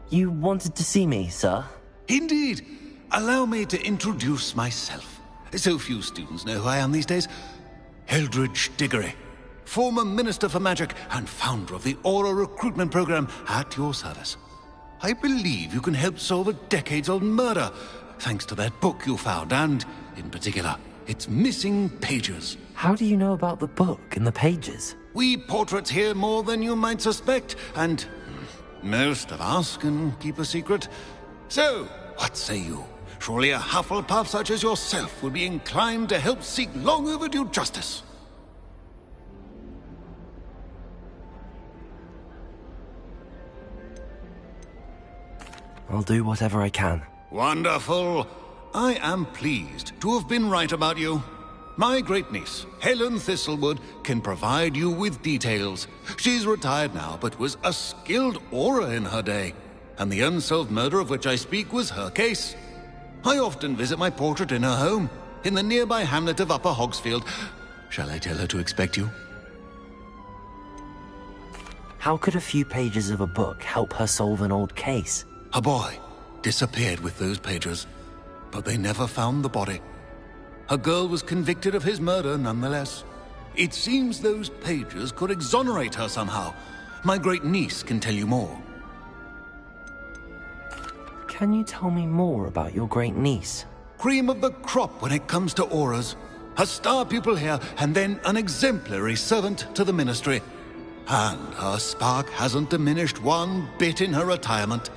You wanted to see me, sir? Indeed. Allow me to introduce myself. So few students know who I am these days. Eldridge Diggory, former Minister for Magic and founder of the Aura Recruitment Program, at your service. I believe you can help solve a decades-old murder, thanks to that book you found, and, in particular, its missing pages. How do you know about the book and the pages? We portraits hear more than you might suspect, and most of us can keep a secret. So, what say you? Surely a Hufflepuff such as yourself would be inclined to help seek long overdue justice. I'll do whatever I can. Wonderful. I am pleased to have been right about you. My great-niece, Helen Thistlewood, can provide you with details. She's retired now, but was a skilled aura in her day. And the unsolved murder of which I speak was her case. I often visit my portrait in her home, in the nearby hamlet of Upper Hogsfield. Shall I tell her to expect you? How could a few pages of a book help her solve an old case? A boy disappeared with those pages, but they never found the body. A girl was convicted of his murder nonetheless. It seems those pages could exonerate her somehow. My great-niece can tell you more. Can you tell me more about your great-niece? Cream of the crop when it comes to auras. A star pupil here, and then an exemplary servant to the ministry. And her spark hasn't diminished one bit in her retirement.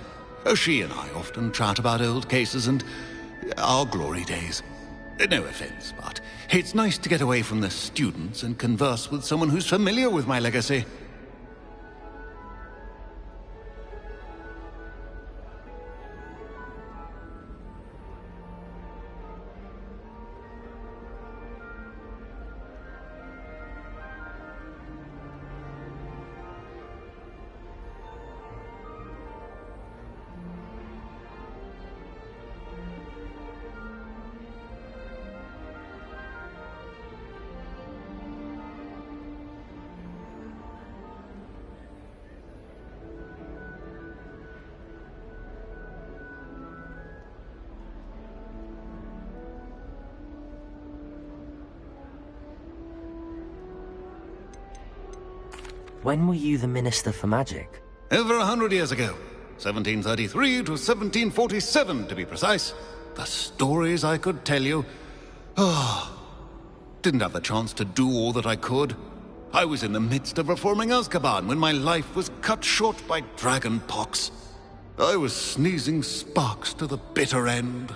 She and I often chat about old cases and our glory days. No offense, but it's nice to get away from the students and converse with someone who's familiar with my legacy. When were you the Minister for Magic? Over 100 years ago. 1733 to 1747, to be precise. The stories I could tell you. Didn't have the chance to do all that I could. I was in the midst of reforming Azkaban when my life was cut short by dragon pox. I was sneezing sparks to the bitter end.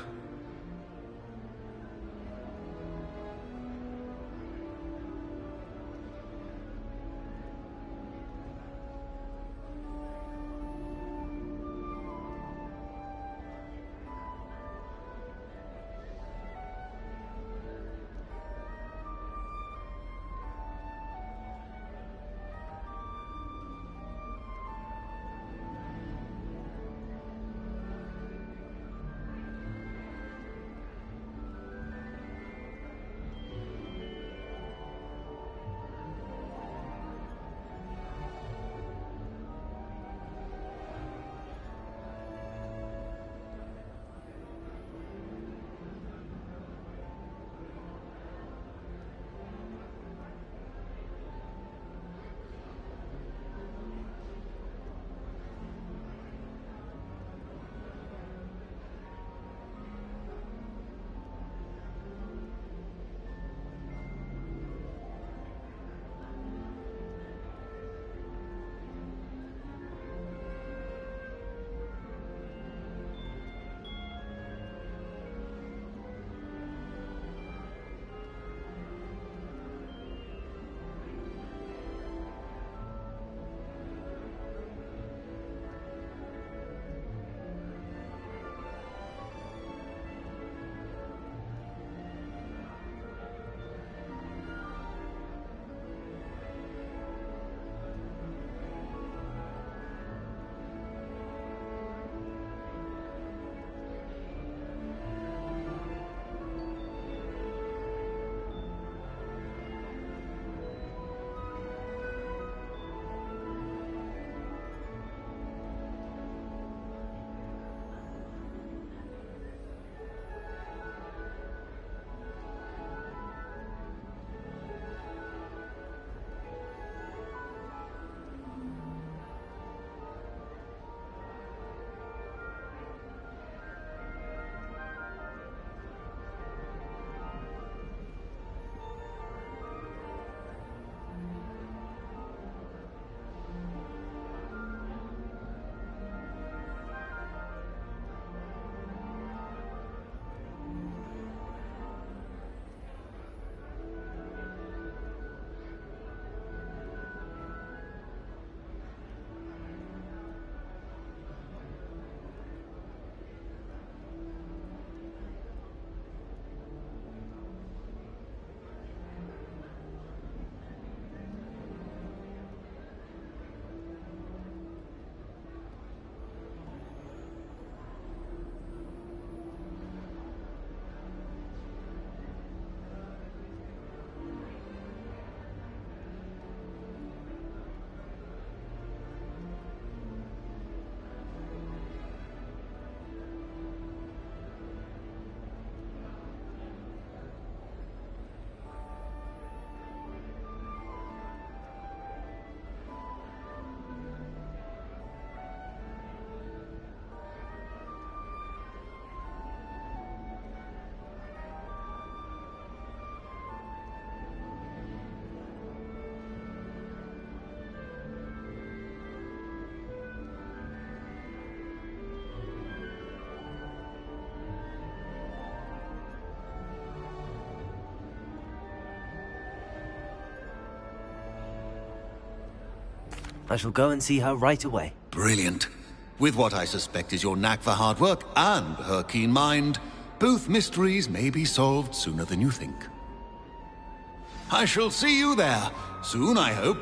I shall go and see her right away. Brilliant. With what I suspect is your knack for hard work and her keen mind, both mysteries may be solved sooner than you think. I shall see you there, soon I hope.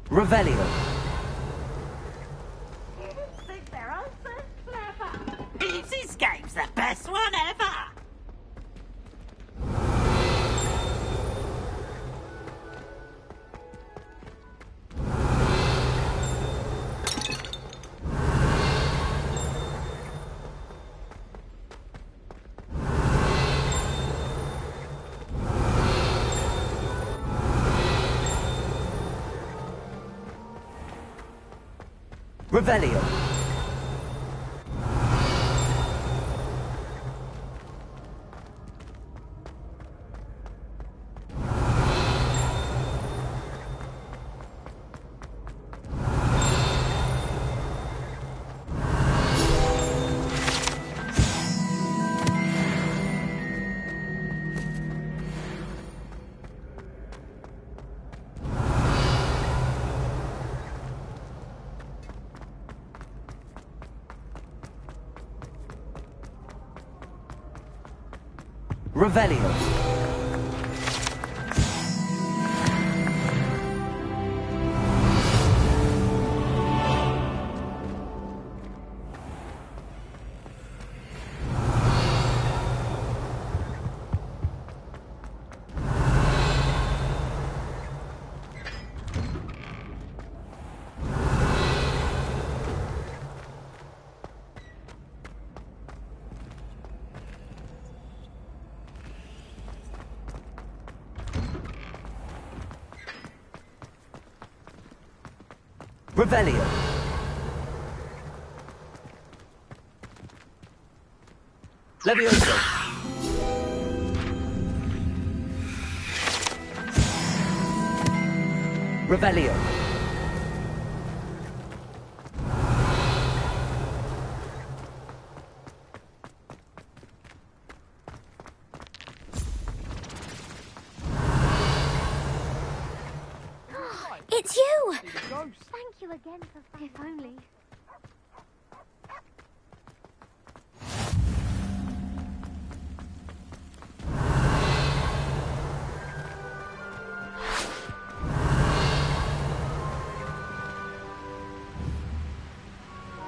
Revelio. Think they're all so clever. This game's the best one ever. Revelio. Revelio. Revelio. Levioso. Revelio. It's you! Thank you again for if only.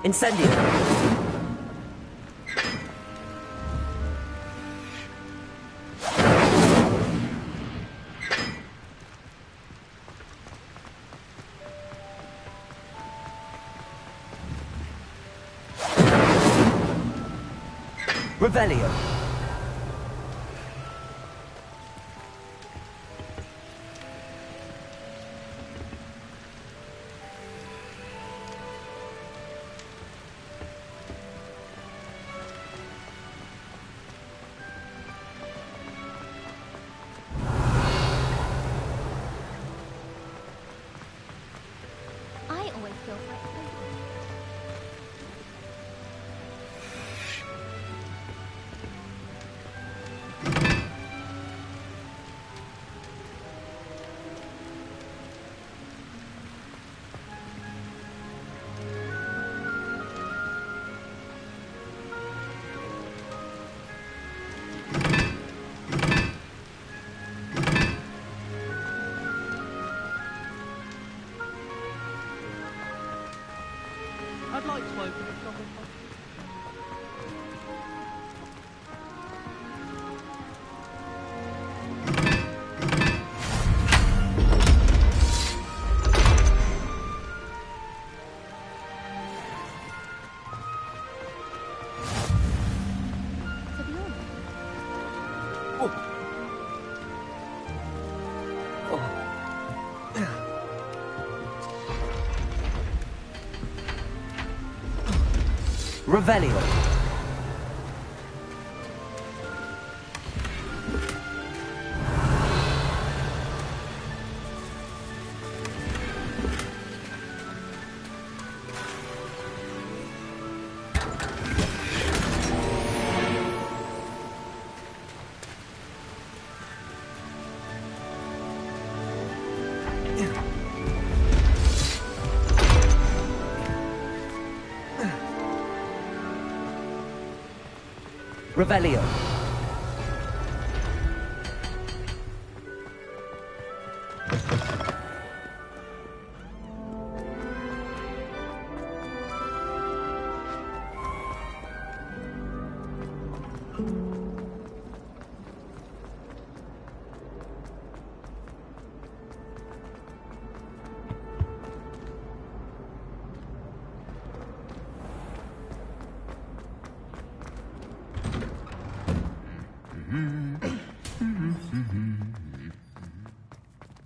Incendio. Revelio. I always feel like Revelio. Revelio.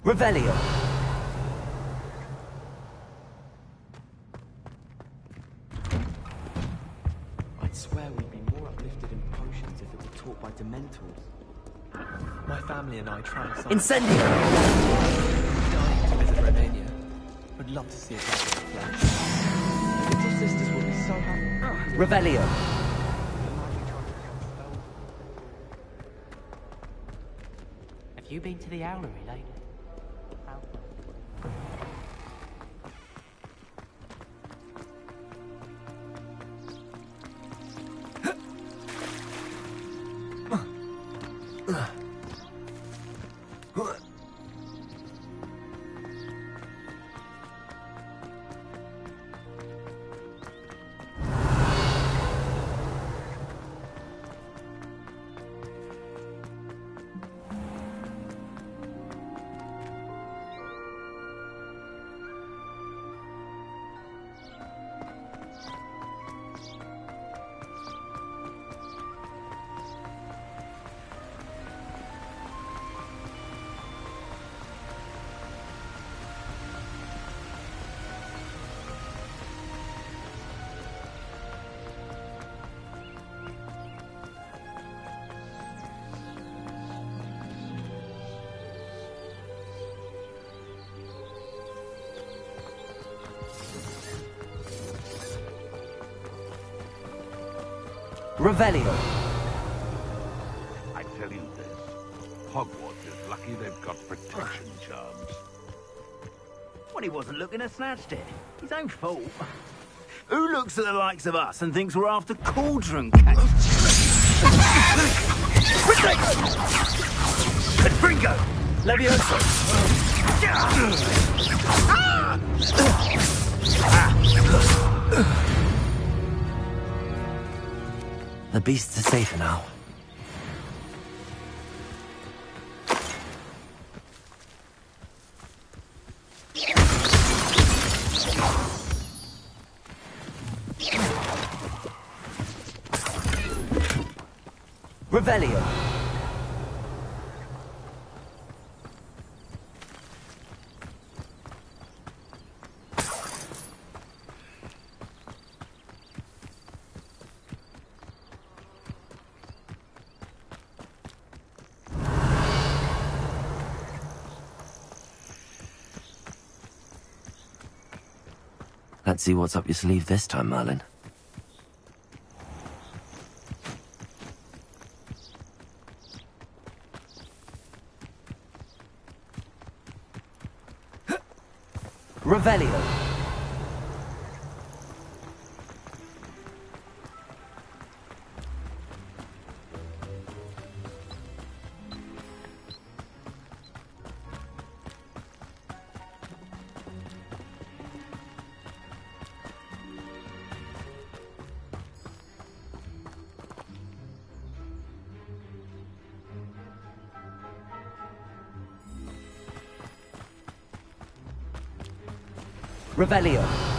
Revelio. I'd swear we'd be more uplifted in potions if it were taught by Dementors. My family and I try to Incendio. dying to visit Romania. Would love to see it back in the flesh. Little sisters will be so happy. Revelio. Have you been to the Owlery lately? Revelio. I tell you this, Hogwarts is lucky they've got protection charms. Well, he wasn't looking to snatched it. His own fault. Who looks at the likes of us and thinks we're after cauldron cake? Pedringo! Levioso! The beasts are safer now. Revelio. Let's see what's up your sleeve this time, Merlin. Revelio. Revelio.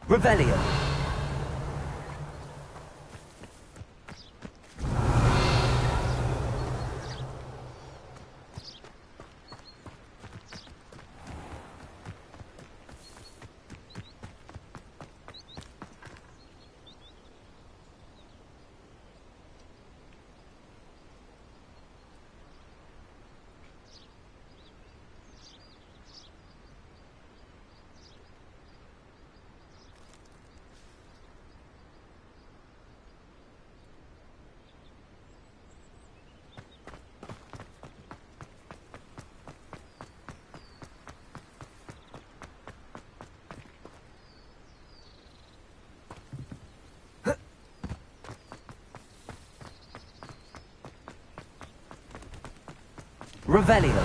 Revelio. Revelio.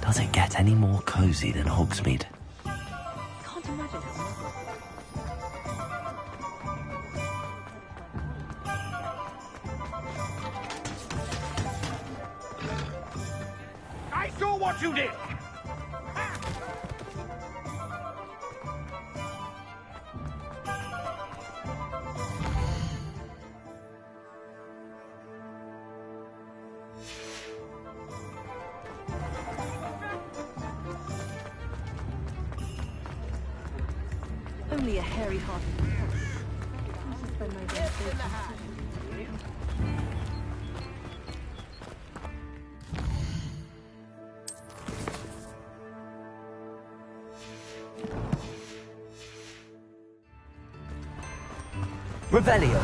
Does it get any more cozy than Hogsmeade? Can't imagine how. I saw what you did! Only a hairy-hearted. Revelio.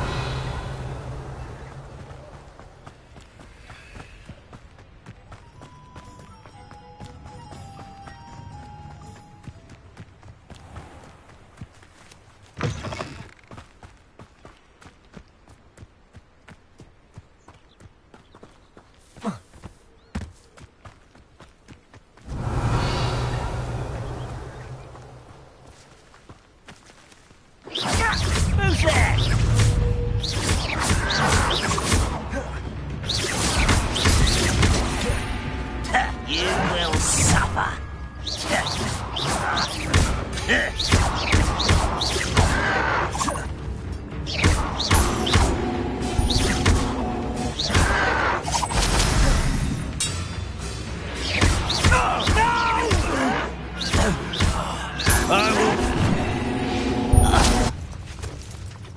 Who's there? You will suffer.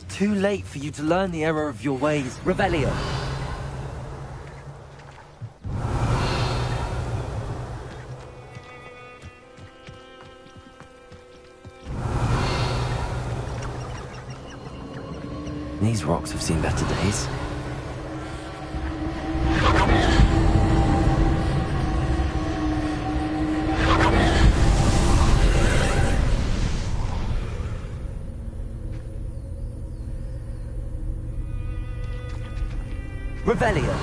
Too late for you to learn the error of your ways. Revelio. These rocks have seen better days. Revelio.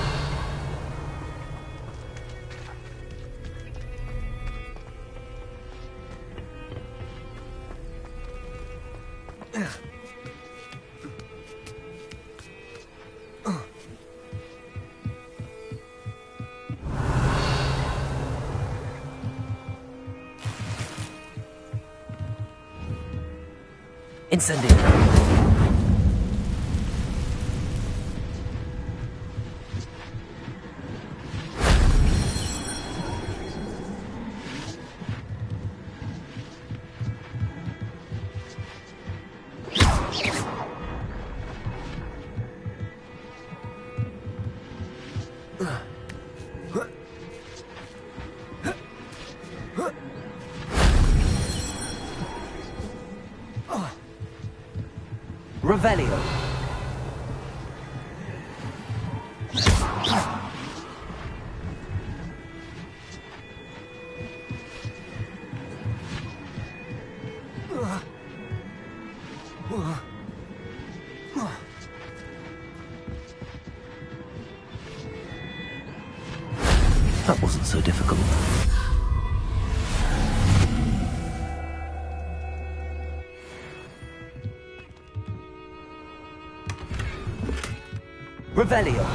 Incendio. Revelio. That wasn't so difficult. Revelio.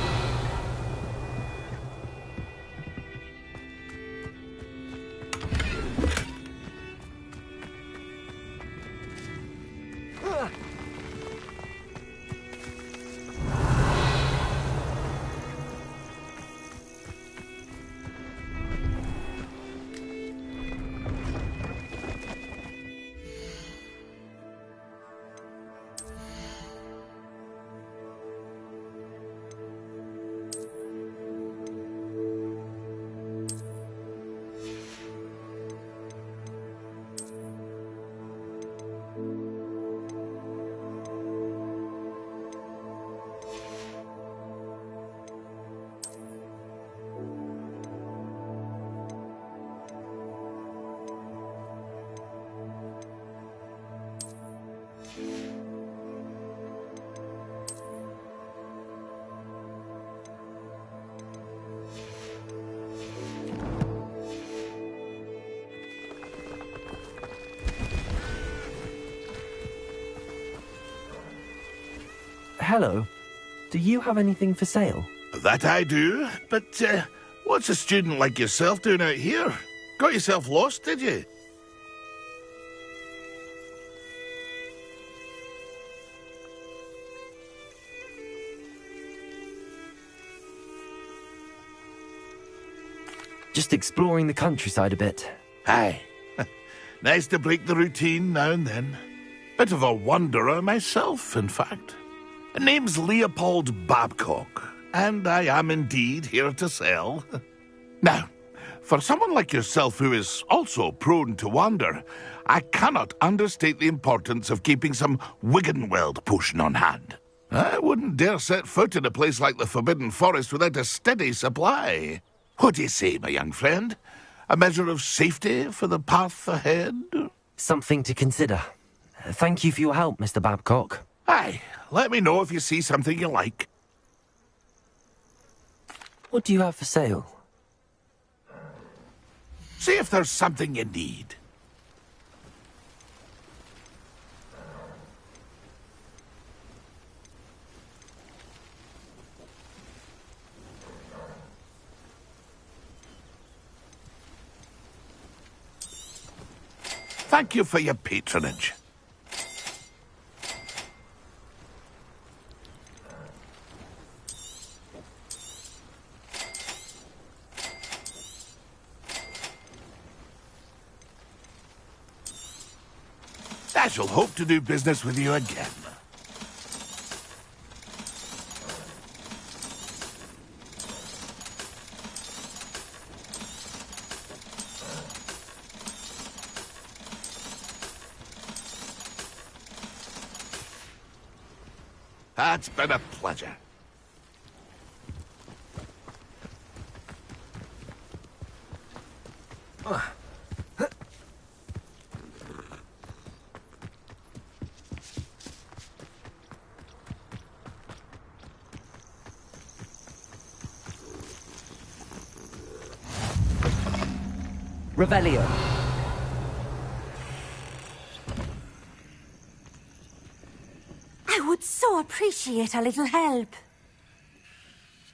Hello. Do you have anything for sale? That I do, but what's a student like yourself doing out here? Got yourself lost, did you? Just exploring the countryside a bit. Aye. Nice to break the routine now and then. Bit of a wanderer myself, in fact. Name's Leopold Babcock, and I am indeed here to sell. Now, for someone like yourself who is also prone to wander, I cannot understate the importance of keeping some Wiggenweld potion on hand. I wouldn't dare set foot in a place like the Forbidden Forest without a steady supply. What do you say, my young friend? A measure of safety for the path ahead? Something to consider. Thank you for your help, Mr. Babcock. Aye, let me know if you see something you like. What do you have for sale? See if there's something you need. Thank you for your patronage. I shall hope to do business with you again. It's been a pleasure. Revelio. I would so appreciate a little help.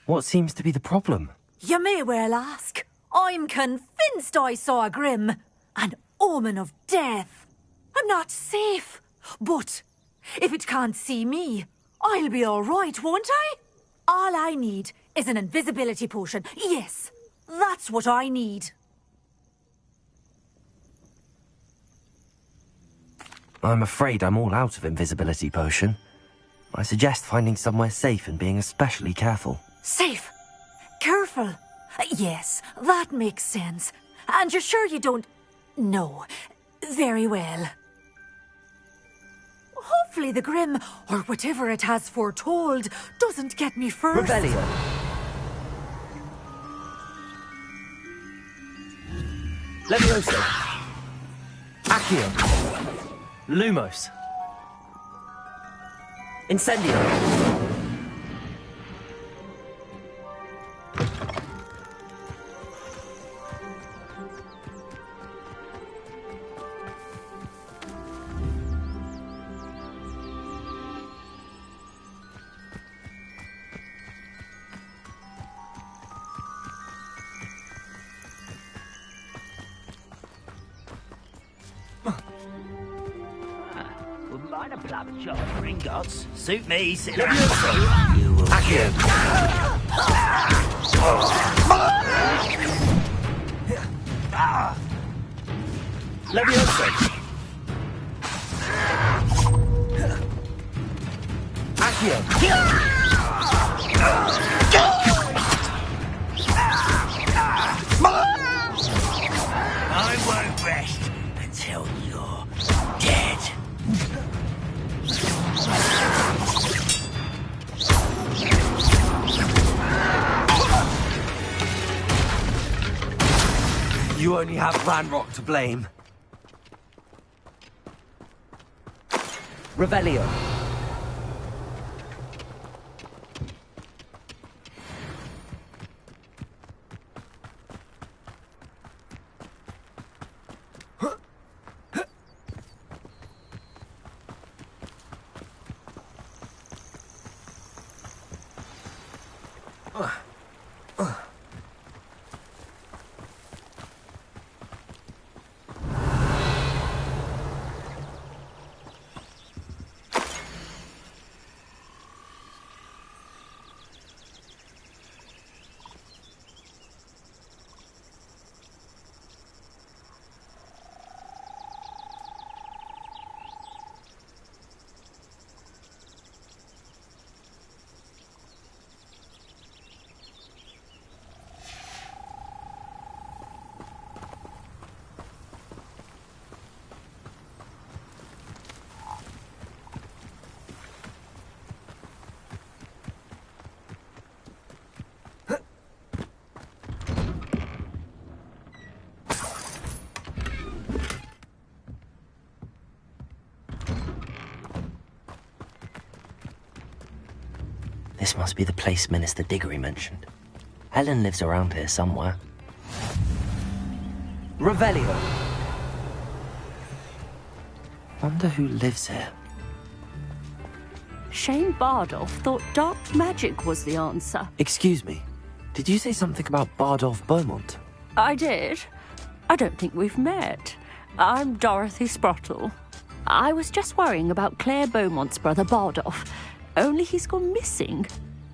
What seems to be the problem? You may well ask. I'm convinced I saw a Grim, an omen of death. I'm not safe, but if it can't see me, I'll be all right, won't I? All I need is an invisibility potion. Yes, that's what I need. I'm afraid I'm all out of invisibility potion. I suggest finding somewhere safe and being especially careful. Safe? Careful? Yes, that makes sense. And you're sure you don't... No. Very well. Hopefully the Grim, or whatever it has foretold, doesn't get me first. Revelio. Levioso. Accio. Lumos. Incendio. Wouldn't mind a plum chop for ingots. Suit me, sit Give around. yourself. You will. Leviosa! Accio! I won't rest until you're dead. You only have Ranrock to blame. Revelio. This must be the place Minister Diggory mentioned. Helen lives around here somewhere. Revelio. Wonder who lives here. Shane Bardolph thought dark magic was the answer. Excuse me. Did you say something about Bardolph Beaumont? I did. I don't think we've met. I'm Dorothy Sprottle. I was just worrying about Claire Beaumont's brother Bardolph. Only he's gone missing.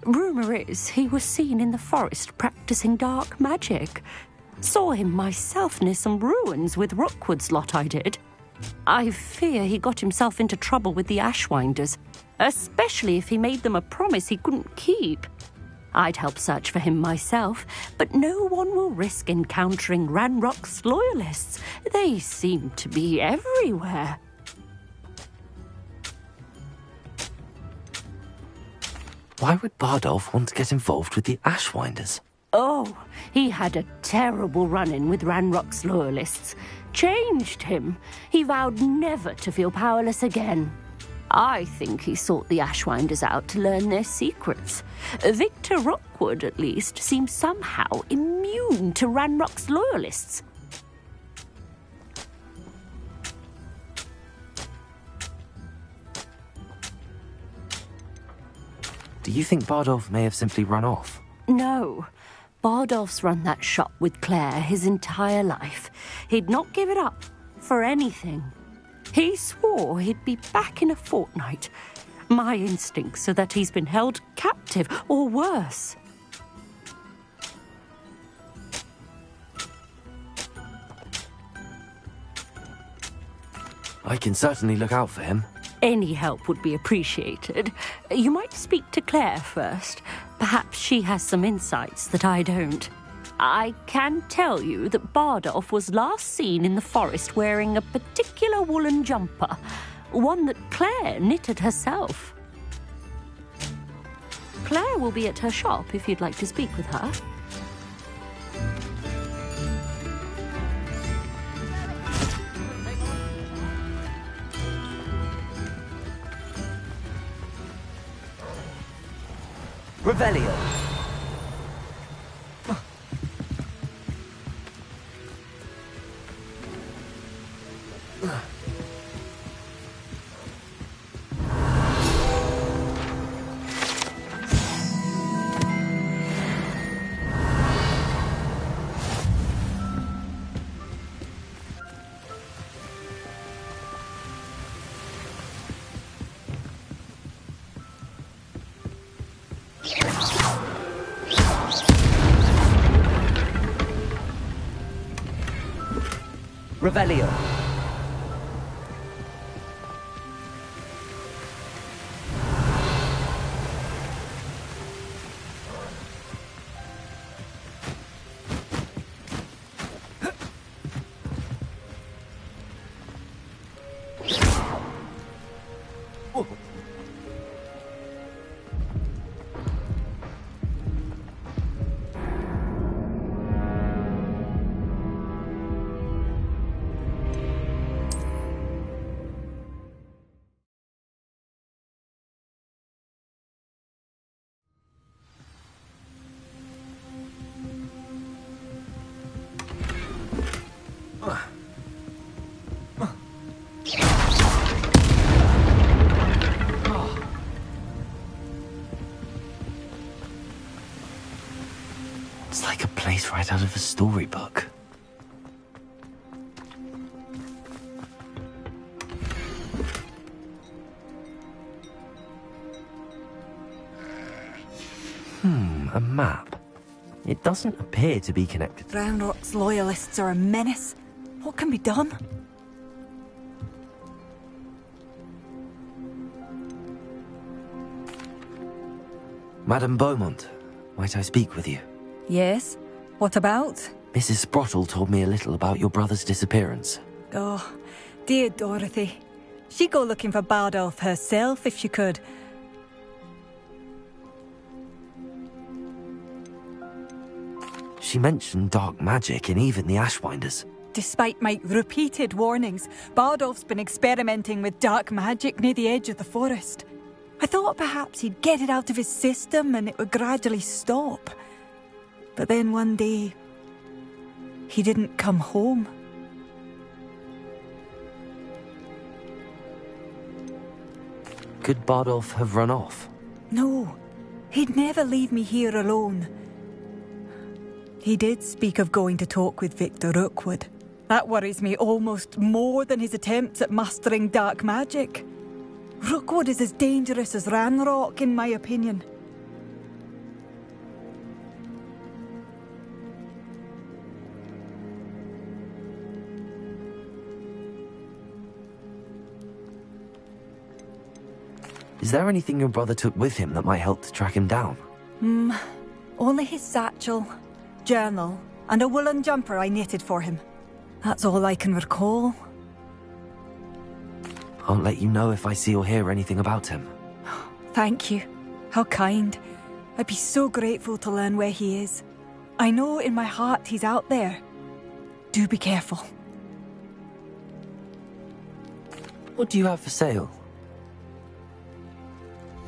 Rumour is he was seen in the forest practicing dark magic. Saw him myself near some ruins with Rookwood's lot I did. I fear he got himself into trouble with the Ashwinders, especially if he made them a promise he couldn't keep. I'd help search for him myself, but no one will risk encountering Ranrock's loyalists. They seem to be everywhere. Why would Bardolph want to get involved with the Ashwinders? Oh, he had a terrible run-in with Ranrock's loyalists. Changed him. He vowed never to feel powerless again. I think he sought the Ashwinders out to learn their secrets. Victor Rookwood, at least, seems somehow immune to Ranrock's loyalists. Do you think Bardolph may have simply run off? No. Bardolph's run that shop with Claire his entire life. He'd not give it up for anything. He swore he'd be back in a fortnight. My instincts are that he's been held captive, or worse. I can certainly look out for him. Any help would be appreciated. You might speak to Claire first. Perhaps she has some insights that I don't. I can tell you that Bardolph was last seen in the forest wearing a particular woolen jumper, one that Claire knitted herself. Claire will be at her shop if you'd like to speak with her. Revelio. Revelio. It's like a place right out of a storybook. A map. It doesn't appear to be connected. Ranrock's loyalists are a menace. What can be done? Madame Beaumont, might I speak with you? Yes? What about? Mrs. Sprottle told me a little about your brother's disappearance. Oh, dear Dorothy. She'd go looking for Bardolph herself if she could. She mentioned dark magic and even the Ashwinders. Despite my repeated warnings, Bardolph's been experimenting with dark magic near the edge of the forest. I thought perhaps he'd get it out of his system and it would gradually stop. But then one day, he didn't come home. Could Bardolph have run off? No, he'd never leave me here alone. He did speak of going to talk with Victor Rookwood. That worries me almost more than his attempts at mastering dark magic. Rookwood is as dangerous as Ranrock, in my opinion. Is there anything your brother took with him that might help to track him down? Only his satchel, journal, and a woolen jumper I knitted for him. That's all I can recall. I'll let you know if I see or hear anything about him. Thank you. How kind. I'd be so grateful to learn where he is. I know in my heart he's out there. Do be careful. What do you have for sale?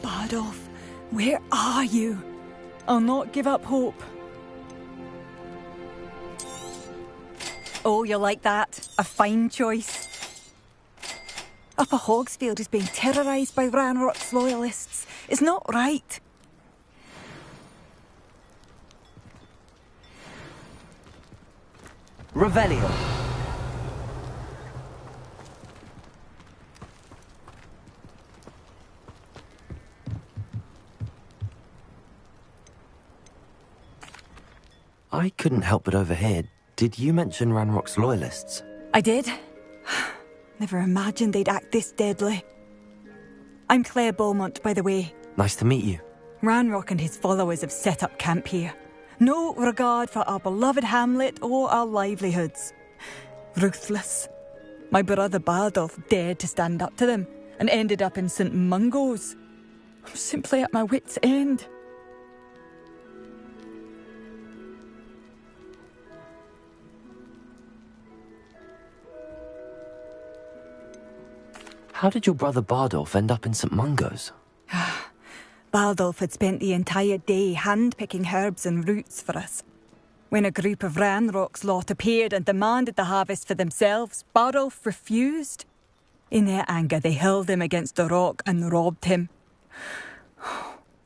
Bardolph, where are you? I'll not give up hope. Oh, you like that? A fine choice. Upper Hogsfield is being terrorised by Ranrock's loyalists. It's not right. Revelio. I couldn't help but overhear. Did you mention Ranrock's loyalists? I did. Never imagined they'd act this deadly. I'm Claire Beaumont, by the way. Nice to meet you. Ranrock and his followers have set up camp here. No regard for our beloved hamlet or our livelihoods. Ruthless. My brother Bardolph dared to stand up to them and ended up in St. Mungo's. I'm simply at my wit's end. How did your brother Bardolph end up in St. Mungo's? Bardolph had spent the entire day hand-picking herbs and roots for us. When a group of Ranrock's lot appeared and demanded the harvest for themselves, Bardolph refused. In their anger, they hurled him against the rock and robbed him.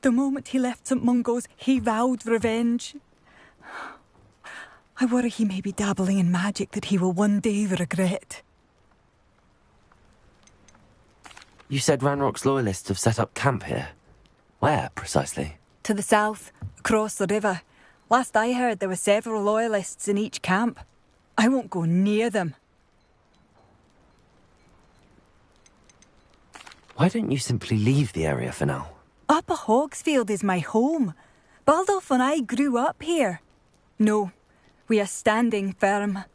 The moment he left St. Mungo's, he vowed revenge. I worry he may be dabbling in magic that he will one day regret. You said Ranrock's loyalists have set up camp here. Where, precisely? To the south, across the river. Last I heard, there were several loyalists in each camp. I won't go near them. Why don't you simply leave the area for now? Upper Hogsfield is my home. Baldulf and I grew up here. No, we are standing firm.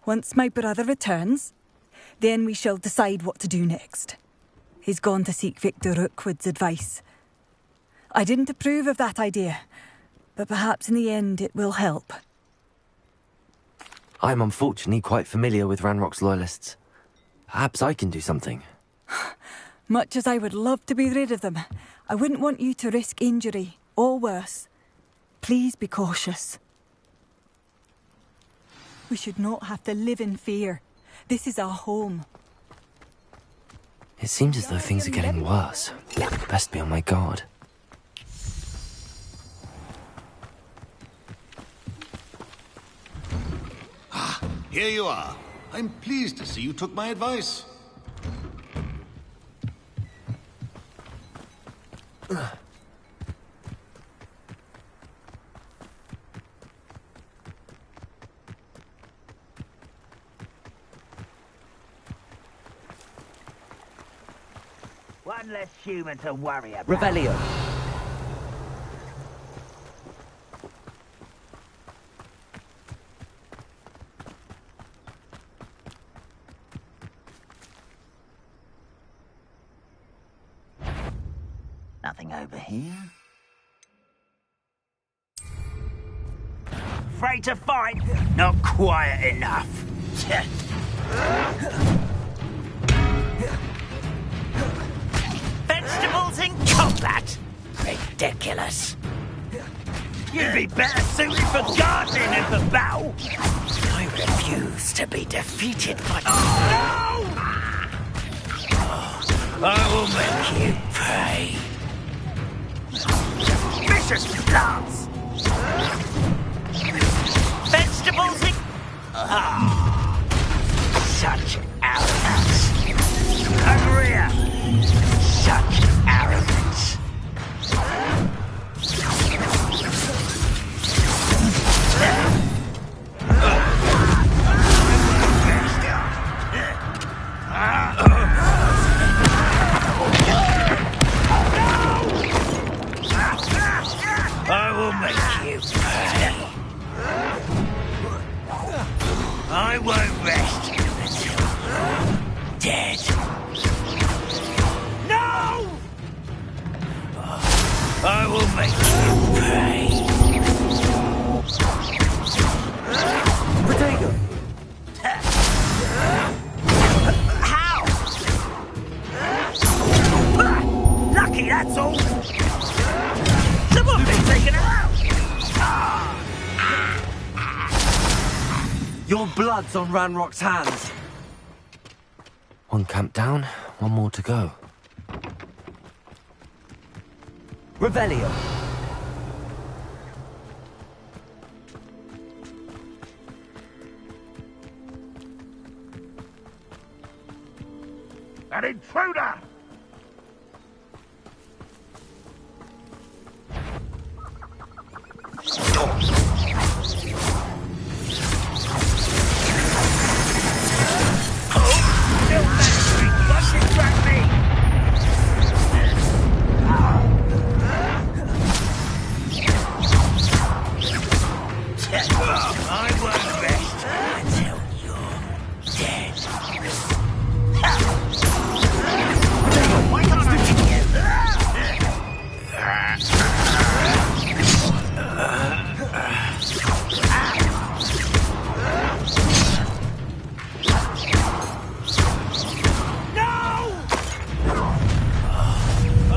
Once my brother returns, then we shall decide what to do next. He's gone to seek Victor Rookwood's advice. I didn't approve of that idea, but perhaps in the end it will help. I'm unfortunately quite familiar with Ranrock's loyalists. Perhaps I can do something. Much as I would love to be rid of them, I wouldn't want you to risk injury, or worse. Please be cautious. We should not have to live in fear. This is our home. It seems as though things are getting worse. Best be on my guard. Ah, here you are. I'm pleased to see you took my advice. One less human to worry about. Revelio. Nothing over here. Afraid to fight? Not quiet enough. Vegetables in combat? Ridiculous. You'd be better suited for gardening than for battle. I refuse to be defeated by... Oh, no! I will make you pay. Vicious plants! Vegetables in... Such arrogance. Agria! Such arrogance. I will make you pay. I won't rest until you're dead. No! I will make you pay. Potato. How? Lucky, that's all. Someone been taken out. Your blood's on Ranrock's hands. One camp down, one more to go. Revelio. An intruder! I won't rest until you're dead. Why can't I No!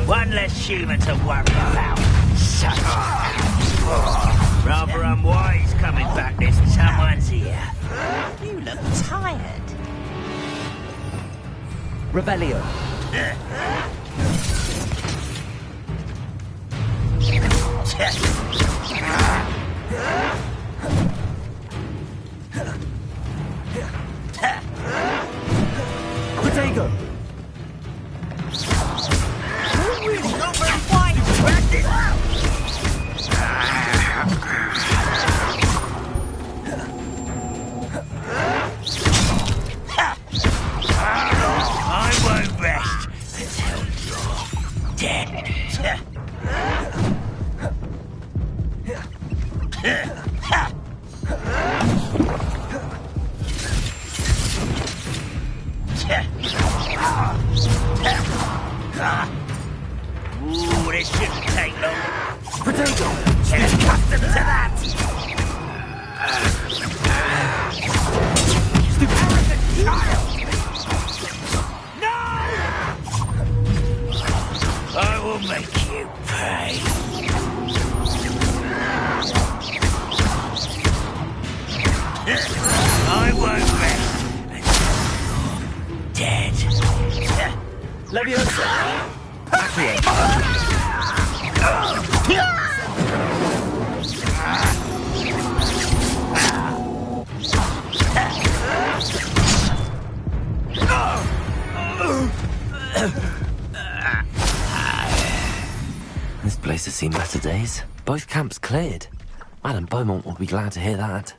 One less human to worry about. Such rather unwise coming back this someone's here. You look tired. Revelio. Potato. You're really not very wide to practice. I won't rest sir. Ooh, this shouldn't take long. Potato! Get accustomed to that! Arrogant child! No! I will make you pay. I won't rest until you're dead. Leviosa! This place has seen better days. Both camps cleared. Madame Beaumont will be glad to hear that.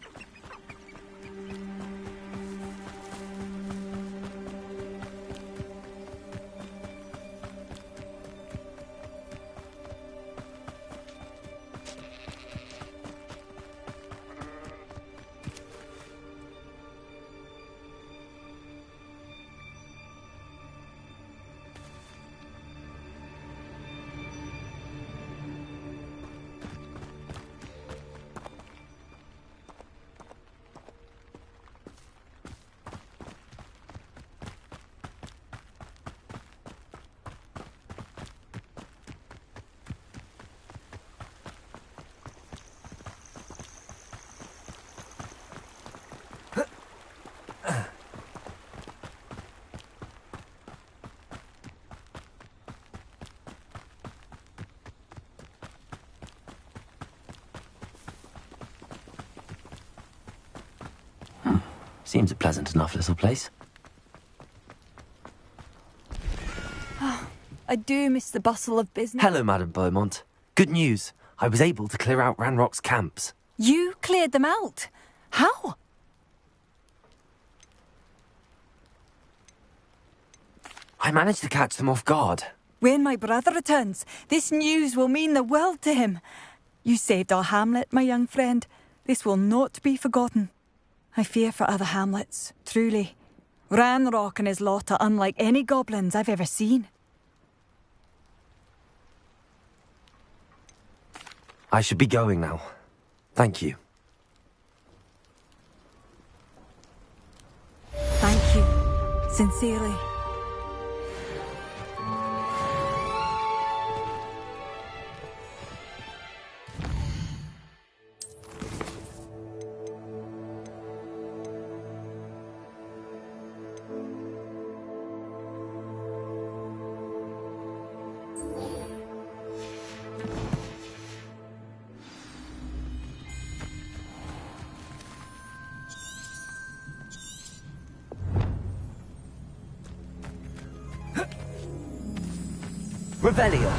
Seems a pleasant enough little place. I do miss the bustle of business. Hello, Madame Beaumont. Good news. I was able to clear out Ranrock's camps. You cleared them out? How? I managed to catch them off guard. When my brother returns, this news will mean the world to him. You saved our hamlet, my young friend. This will not be forgotten. I fear for other hamlets, truly. Ranrock and his lot are unlike any goblins I've ever seen. I should be going now. Thank you. Thank you. Sincerely. Revelio.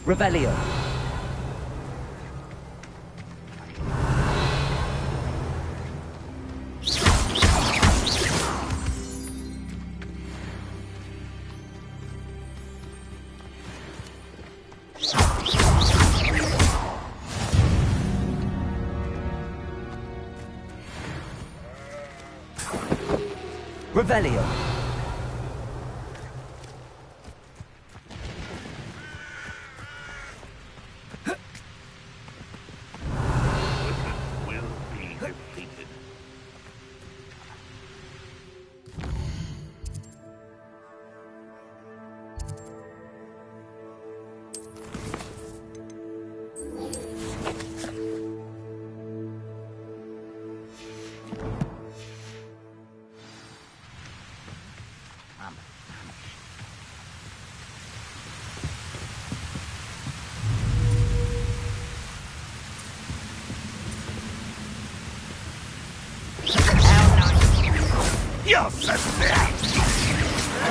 Revelio. Revelio.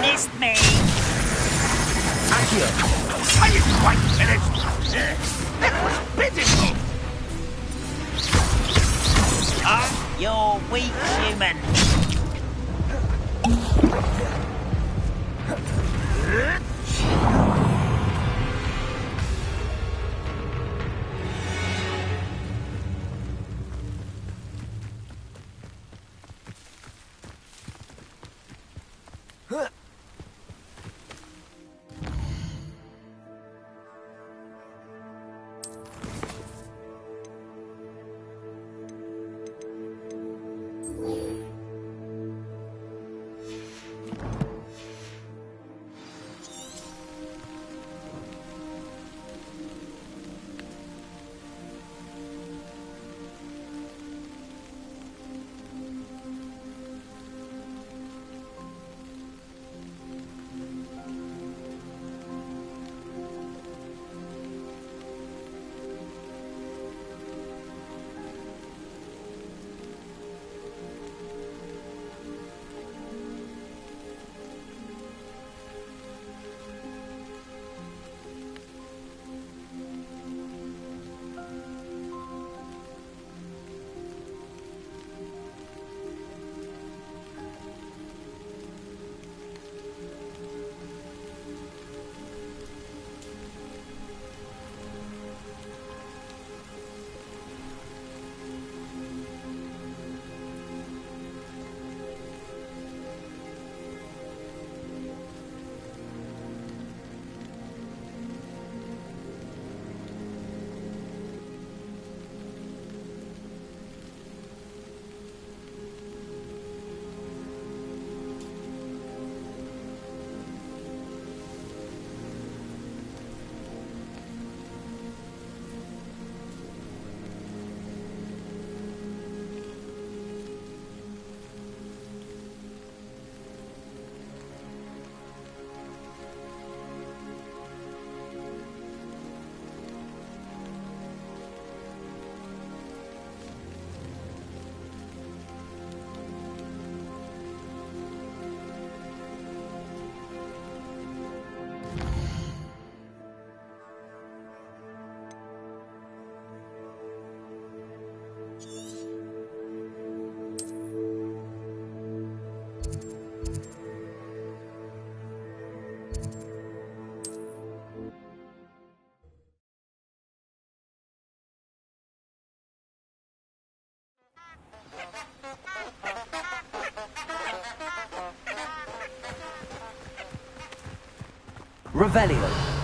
Missed me! Accio! Are you quite finished? That was pitiful! You're weak, human. Revelio.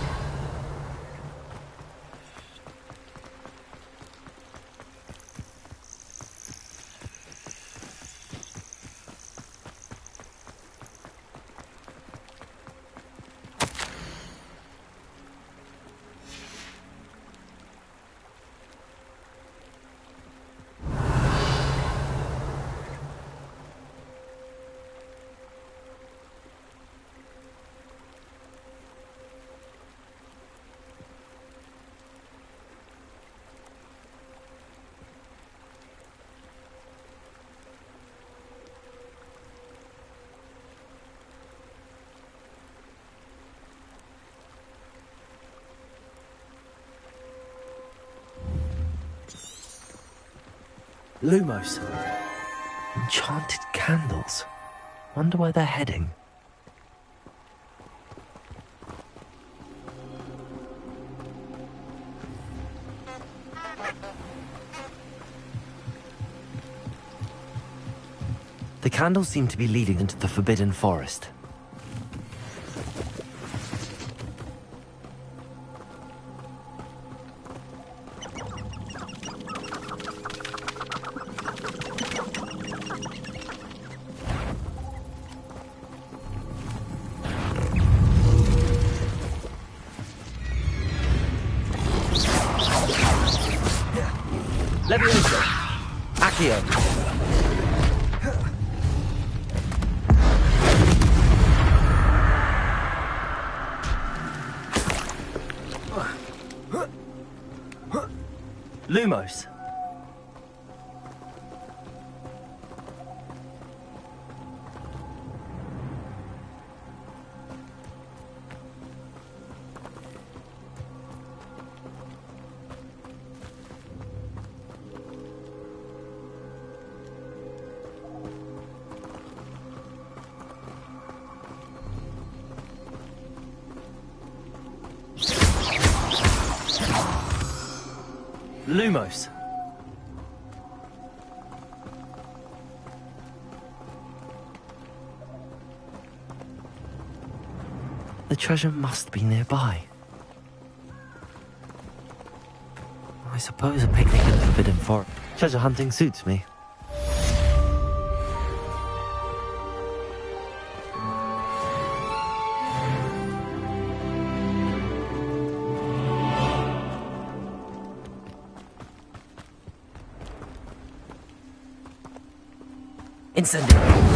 Lumos. Enchanted candles. Wonder where they're heading. The candles seem to be leading into the Forbidden Forest. Levioso. Accio. Lumos. Lumos. The treasure must be nearby. I suppose a picnic in the Forbidden Forest. Treasure hunting suits me. Incendio.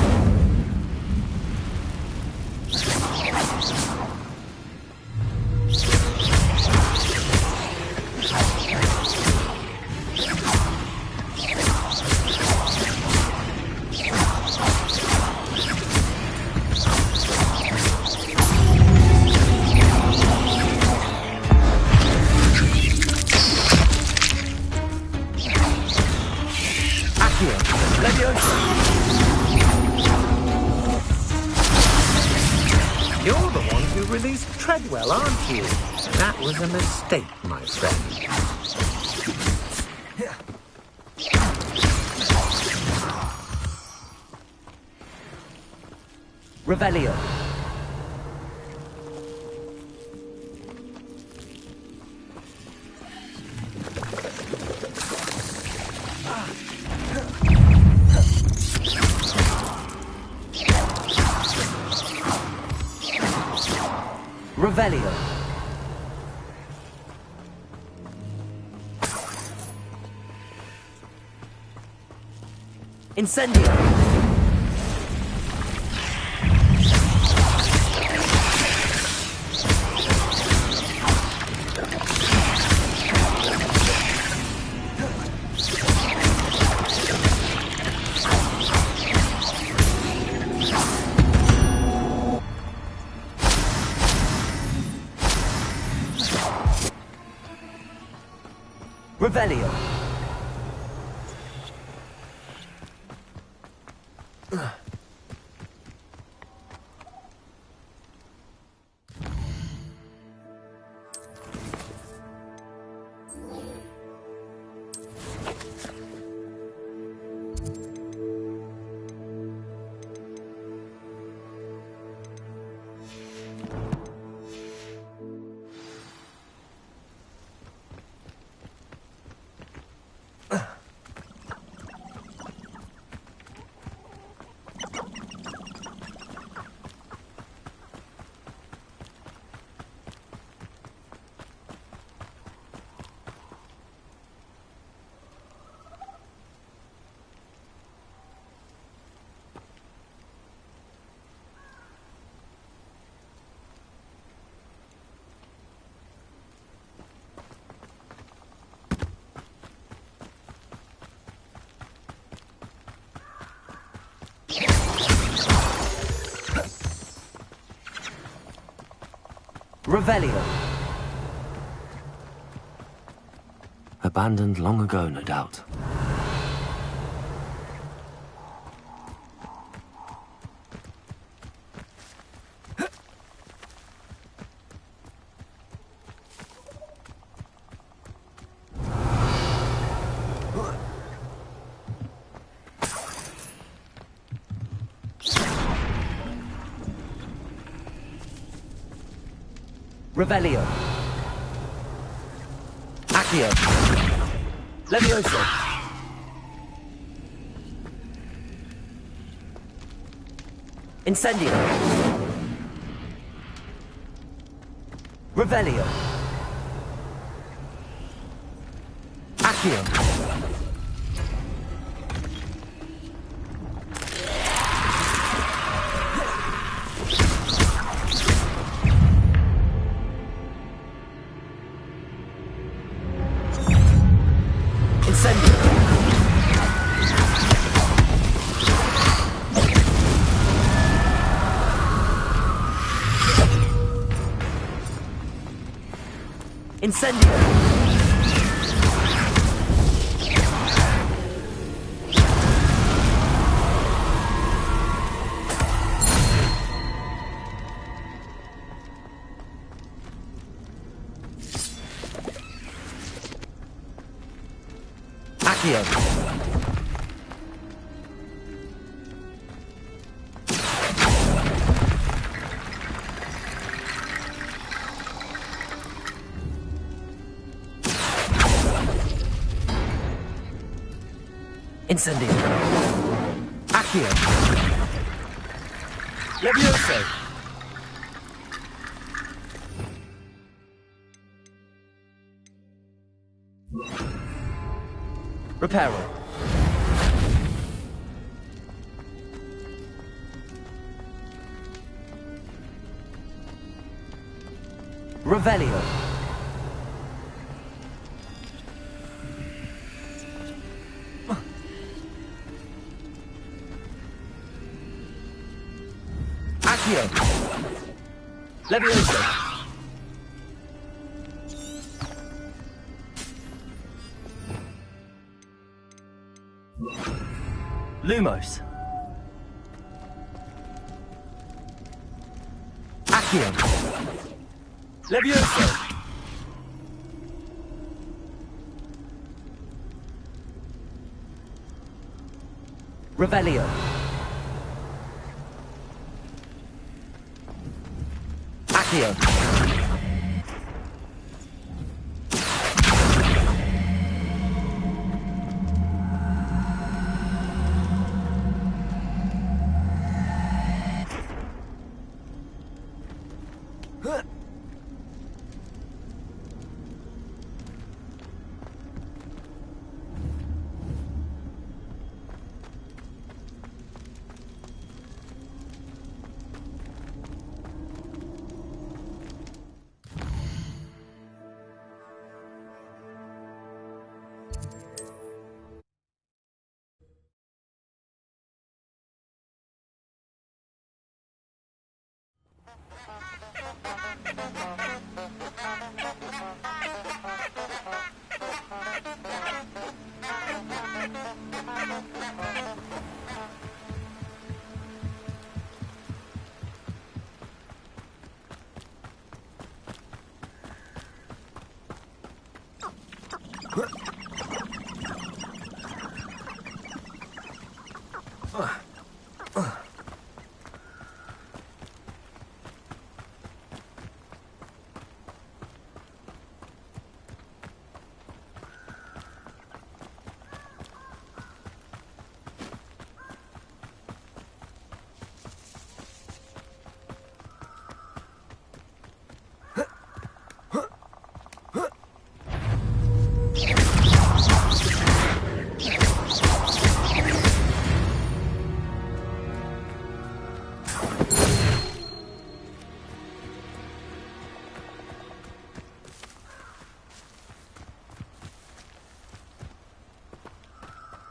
You're the one who released Treadwell, aren't you? That was a mistake, my friend. Revelio. Revelio. Incendio. Revelio. Revelio. Abandoned long ago, no doubt. Revelio. Accio. Levioso. Incendio. Revelio. Accio. Incendio. Accio. Incendio. Accio. Levioso. Reparo. Revelio. Accio. Levioso. Lumos. Accio. Levioso. Revelio. Accio.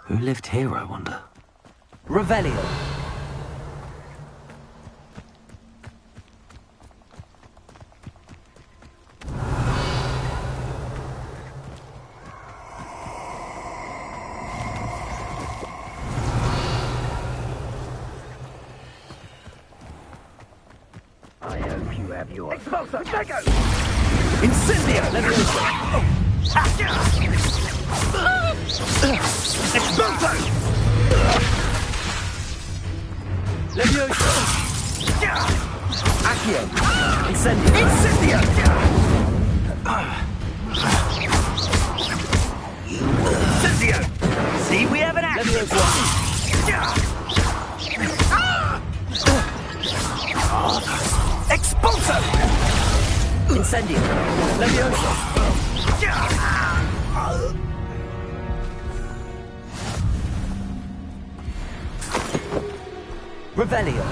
Who lived here, I wonder? Revelio. I hope you have your... Expulso! Lego! Incendio! Levioso! Expulso! Levioso! Accio! Incendio! Incendio! Incendio! See, we have an action! Levioso! Expulso! Incendio! Levioso! Revelio!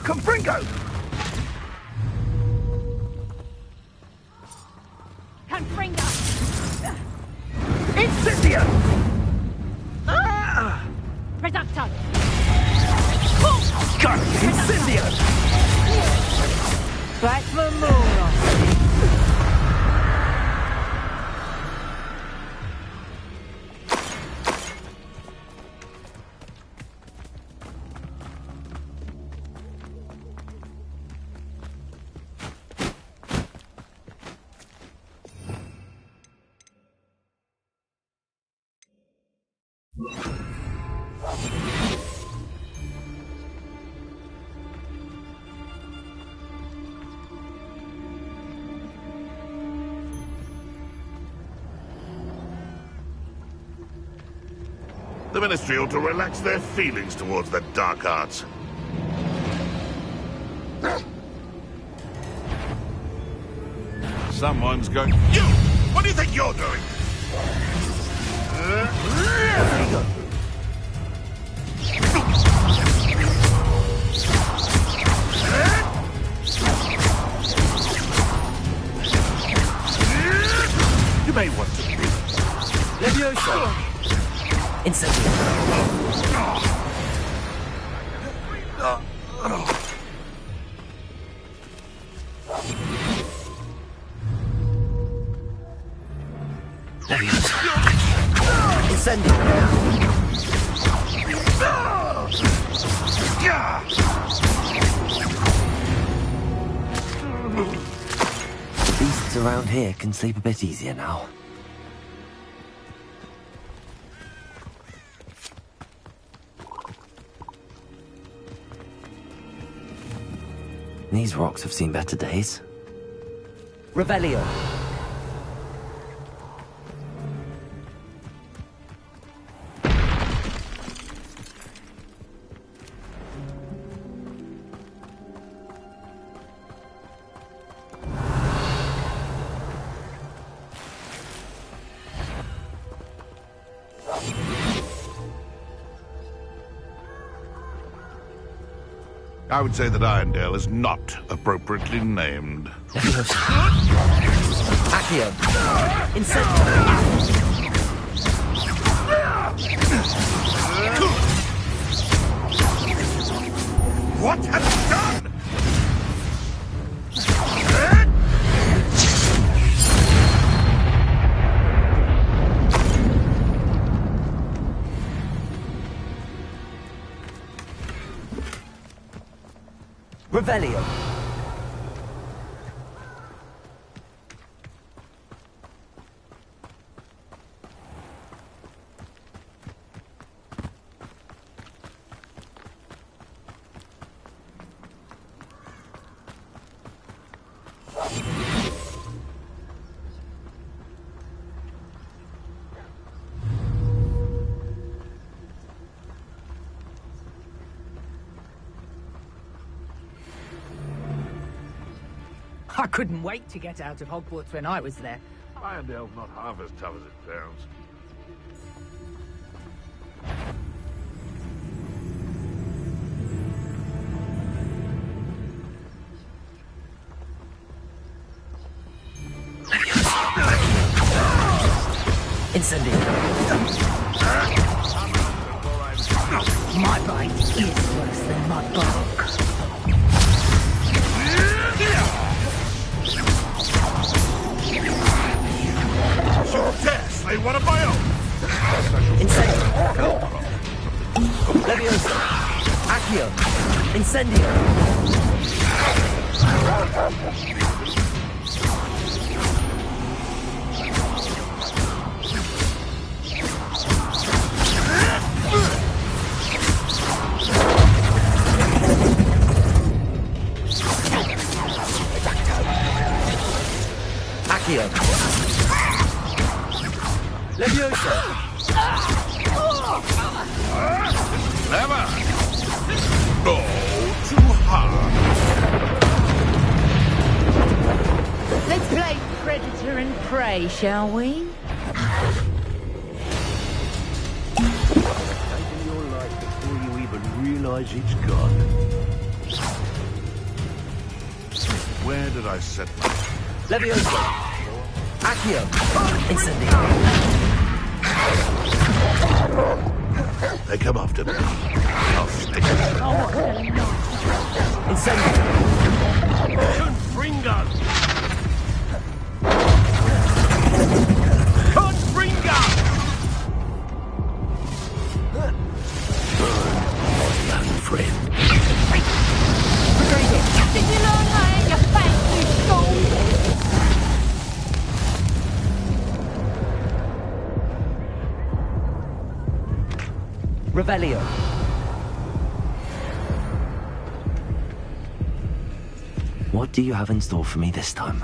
Confringo! Confringo! Incendio! Reducto! Incendio! Back for more. The Ministry ought to relax their feelings towards the dark arts. Someone's going... You! What do you think you're doing? You may want to be. Leviosa! Incendio! Incendio! The beasts around here can sleep a bit easier now. These rocks have seen better days. Revelio! I would say that Irondale is not appropriately named. Accio! Incendio! What have you done? Revelio! I couldn't wait to get out of Hogwarts when I was there. Irondale's not half as tough as it sounds. Incendio! My bite is worse than Mudbark. Dare slay one of my own! Incendio! Leviosa! Accio! Incendio! Accio! Leviosa! Never! No, too hard! Let's play predator and prey, shall we? Taking your life before you even realize it's gone. Where did I set my... Levioso! Accio! Incendio! They come after me. I'll stick it. Incendio! Confringo! Confringo! Young friend. Did you learn how you fancy school? Revelio! What do you have in store for me this time?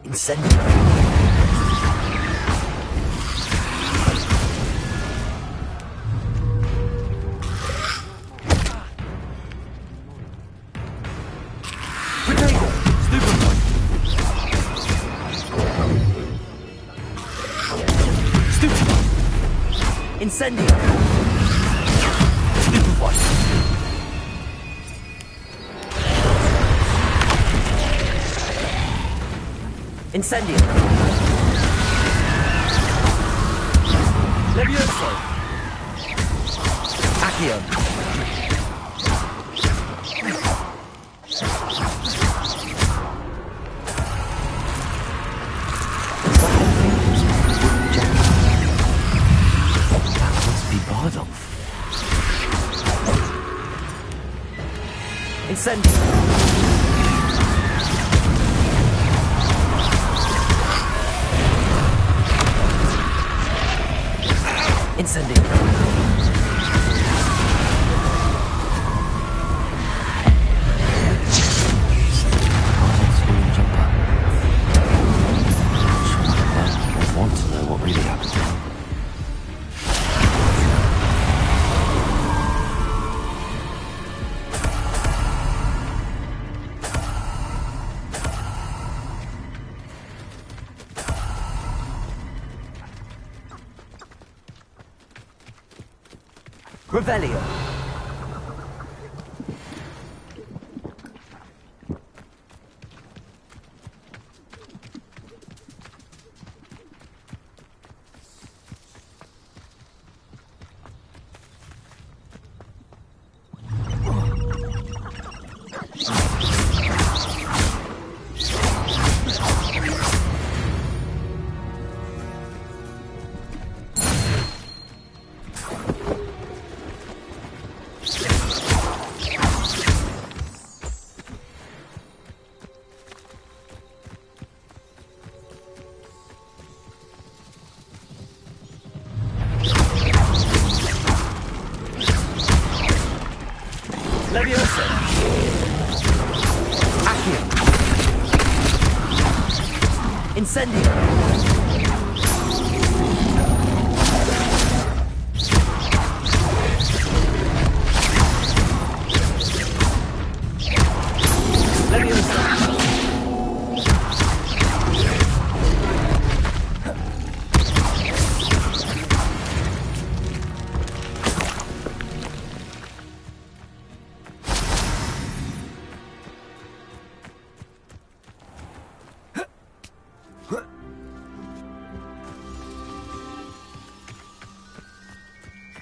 Incendio! Protego! Stupid one! Stupid one! Incendio! Stupid one! Incendio! Levioso! Accio! That must be Bardolph. Incendio! Incendio! I want to know what really happened to him. Revelio! Levioso! Accio! Incendio! Levioso!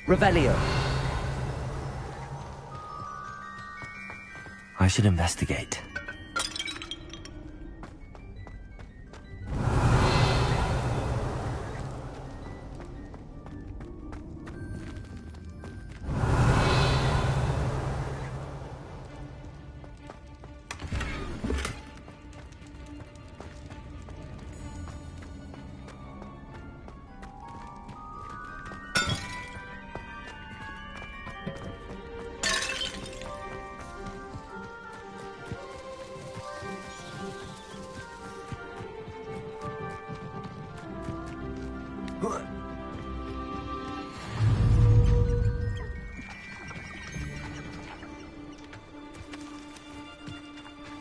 Revelio. I should investigate.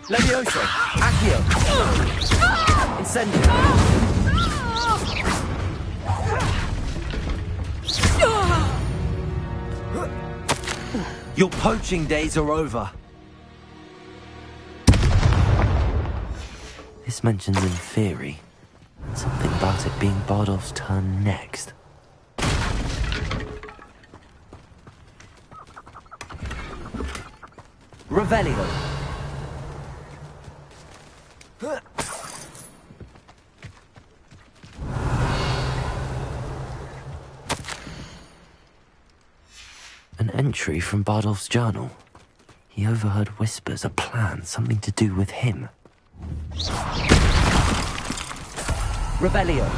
Levioso! Accio! Incendio! Your poaching days are over. This mentions in theory. Something about it being Bardolph's turn next. Revelio. An entry from Bardolph's journal. He overheard whispers, a plan, something to do with him. Revelio.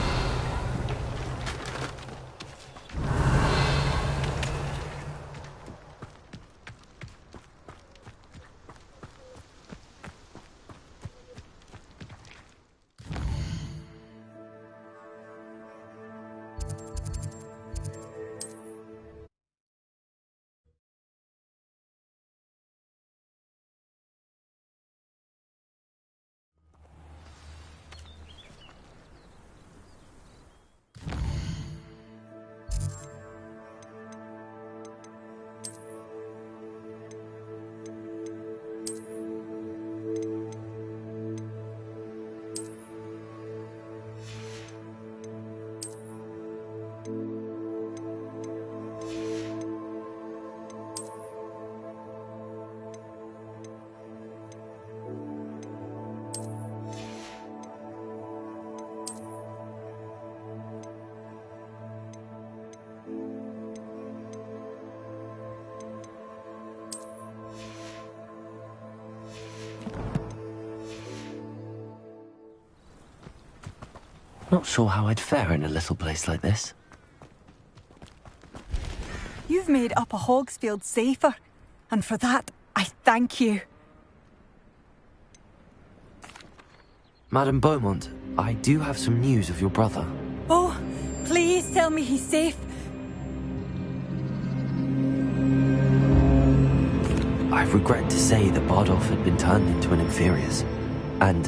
Not sure how I'd fare in a little place like this. You've made Upper Hogsfield safer, and for that, I thank you. Madame Beaumont, I do have some news of your brother. Oh, please tell me he's safe. I regret to say that Bardolph had been turned into an Inferius, and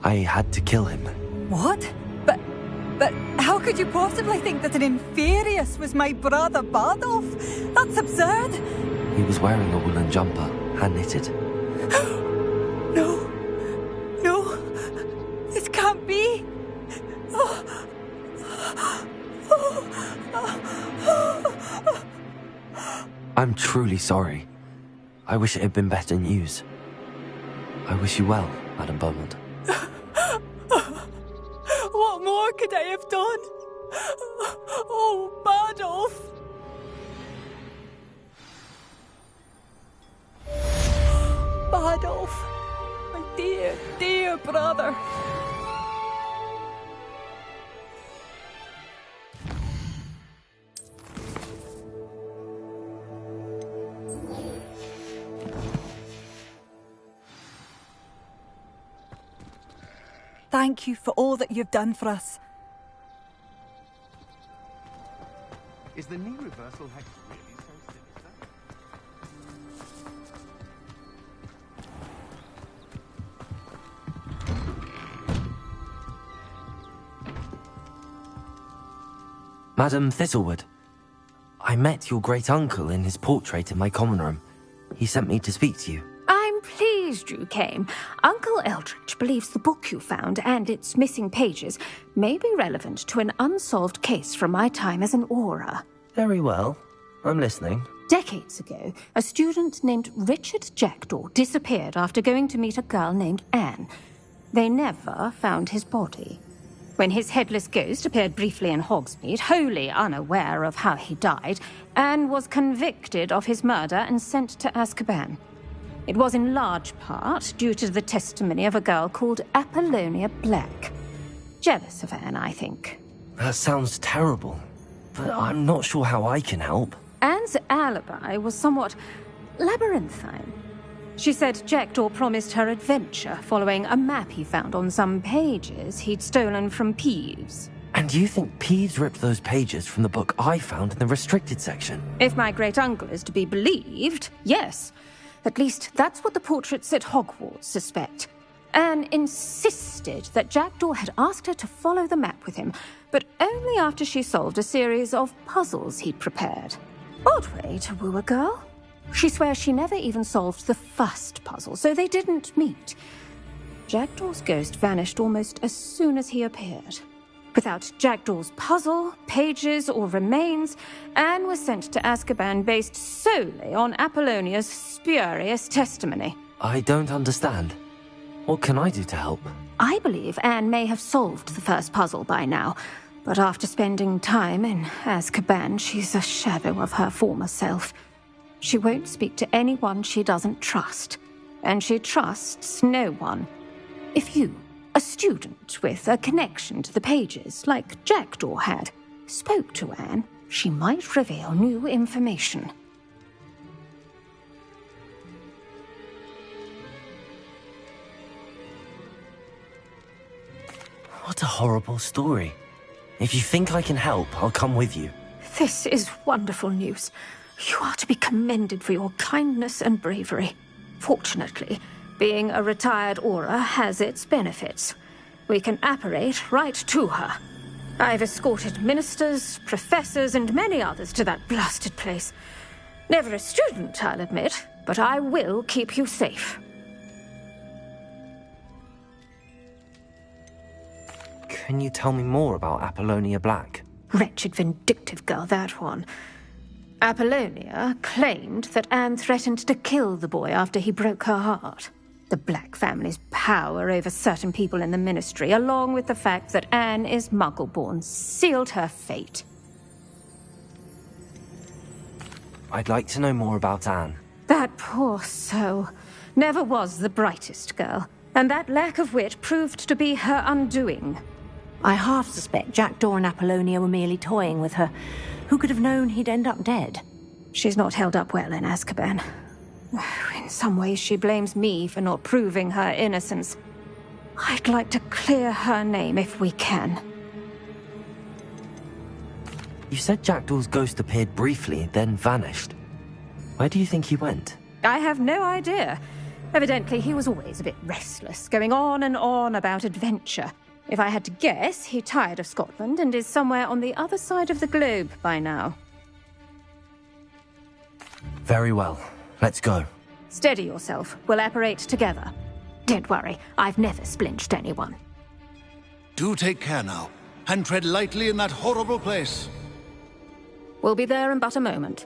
I had to kill him. What? But how could you possibly think that an Inferius was my brother Bardolph? That's absurd. He was wearing a woolen jumper, hand-knitted. No. This can't be. I'm truly sorry. I wish it had been better news. I wish you well, Madame Beaumont. What more could I have done? Oh, Bardolph! Bardolph, my dear, dear brother. Thank you for all that you've done for us. Is the knee reversal hex really so sinister? Madame Thistlewood, I met your great-uncle in his portrait in my common room. He sent me to speak to you. I'm pleased you came. Uncle Eldridge believes the book you found and its missing pages may be relevant to an unsolved case from my time as an Auror. Very well. I'm listening. Decades ago, a student named Richard Jackdaw disappeared after going to meet a girl named Anne. They never found his body. When his headless ghost appeared briefly in Hogsmeade, wholly unaware of how he died, Anne was convicted of his murder and sent to Azkaban. It was in large part due to the testimony of a girl called Apollonia Black. Jealous of Anne, I think. That sounds terrible, but I'm not sure how I can help. Anne's alibi was somewhat labyrinthine. She said Jackdaw promised her adventure following a map he found on some pages he'd stolen from Peeves. And you think Peeves ripped those pages from the book I found in the restricted section? If my great-uncle is to be believed, yes. At least, that's what the portraits at Hogwarts suspect. Anne insisted that Jackdaw had asked her to follow the map with him, but only after she solved a series of puzzles he'd prepared. Odd way to woo a girl. She swears she never even solved the first puzzle, so they didn't meet. Jackdaw's ghost vanished almost as soon as he appeared. Without Jackdaw's puzzle, pages, or remains, Anne was sent to Azkaban based solely on Apollonia's spurious testimony. I don't understand. What can I do to help? I believe Anne may have solved the first puzzle by now, but after spending time in Azkaban, she's a shadow of her former self. She won't speak to anyone she doesn't trust, and she trusts no one. If you, a student with a connection to the pages, like Jackdaw had, spoke to Anne, she might reveal new information. What a horrible story. If you think I can help, I'll come with you. This is wonderful news. You are to be commended for your kindness and bravery. Fortunately, being a retired Auror has its benefits. We can apparate right to her. I've escorted ministers, professors, and many others to that blasted place. Never a student, I'll admit, but I will keep you safe. Can you tell me more about Apollonia Black? Wretched, vindictive girl, that one. Apollonia claimed that Anne threatened to kill the boy after he broke her heart. The Black family's power over certain people in the Ministry, along with the fact that Anne is Muggle-born, sealed her fate. I'd like to know more about Anne. That poor soul never was the brightest girl, and that lack of wit proved to be her undoing. I half suspect Jackdaw and Apollonia were merely toying with her. Who could have known he'd end up dead? She's not held up well in Azkaban. In some ways, she blames me for not proving her innocence. I'd like to clear her name if we can. You said Jackdaw's ghost appeared briefly, then vanished. Where do you think he went? I have no idea. Evidently, he was always a bit restless, going on and on about adventure. If I had to guess, he tired of Scotland and is somewhere on the other side of the globe by now. Very well. Let's go. Steady yourself. We'll apparate together. Don't worry, I've never splinched anyone. Do take care now, and tread lightly in that horrible place. We'll be there in but a moment.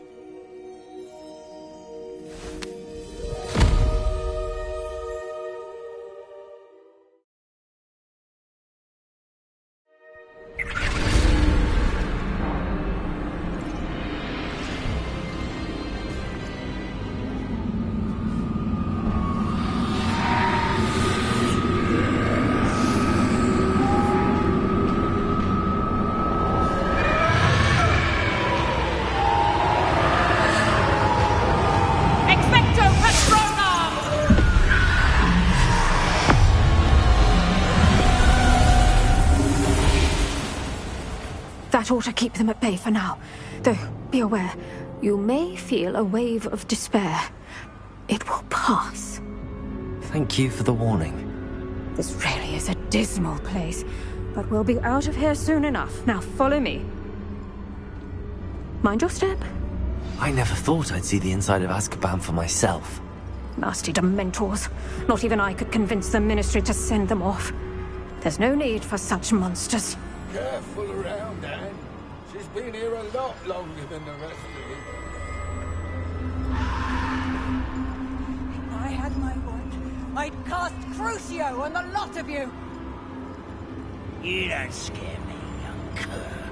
That ought to keep them at bay for now. Though, be aware, you may feel a wave of despair. It will pass. Thank you for the warning. This really is a dismal place, but we'll be out of here soon enough. Now follow me. Mind your step. I never thought I'd see the inside of Azkaban for myself. Nasty Dementors. Not even I could convince the Ministry to send them off. There's no need for such monsters. Careful around, Anne. She's been here a lot longer than the rest of you. If I had my way, I'd cast Crucio on the lot of you! You don't scare me, young cur.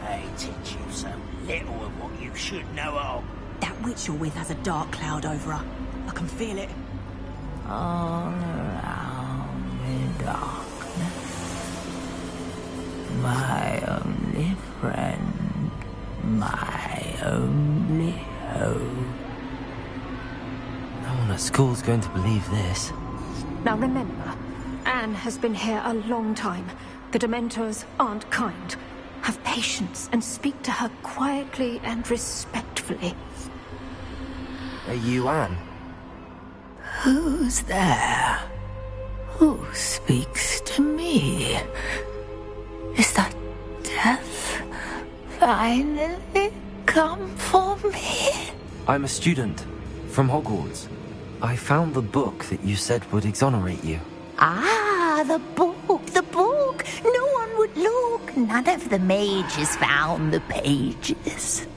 They teach you so little of what you should know of. That witch you're with has a dark cloud over her. I can feel it. All around in darkness. My only friend, my only hope. No one at school's going to believe this. Now remember, Anne has been here a long time. The Dementors aren't kind. Have patience and speak to her quietly and respectfully. Are you Anne? Who's there? Who speaks to me? Is that death finally come for me? I'm a student from Hogwarts. I found the book that you said would exonerate you. Ah, the book, the book. No one would look. None of the mages found the pages.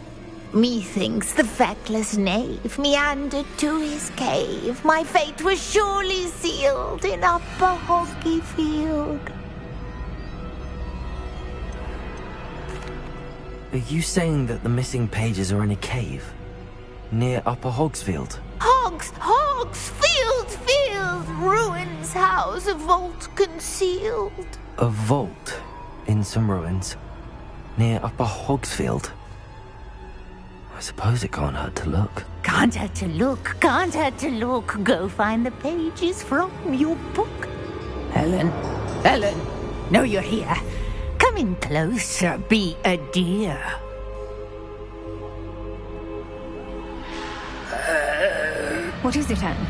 Methinks the feckless knave meandered to his cave. My fate was surely sealed in Upper Hoggyfield. Are you saying that the missing pages are in a cave? Near Upper Hogsfield? Hogsfield, ruins house, a vault concealed. A vault in some ruins? Near Upper Hogsfield? I suppose it can't hurt to look. Can't hurt to look, can't hurt to look. Go find the pages from your book. Helen, know you're here. Come in closer, be a dear. What is it, Anne?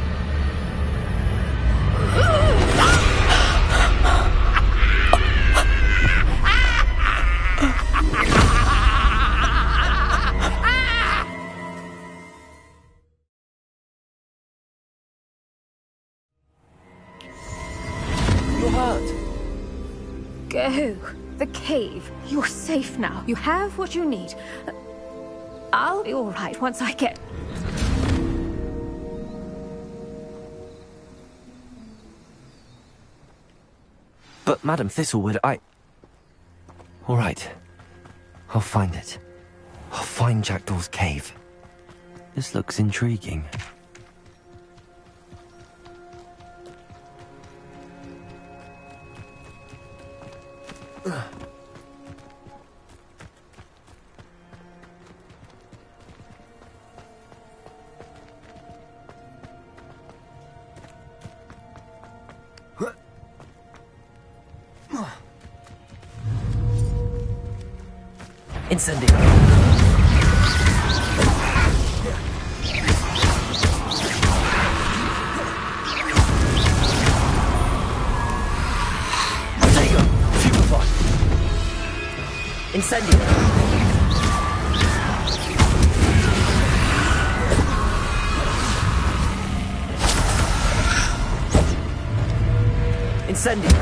You're hurt. Go. The cave. You're safe now. You have what you need. I'll be all right once I get... But, Madam Thistlewood, All right. I'll find it. I'll find Jackdaw's cave. This looks intriguing. Incendio. Stego. Fumify. Incendio. Incendio.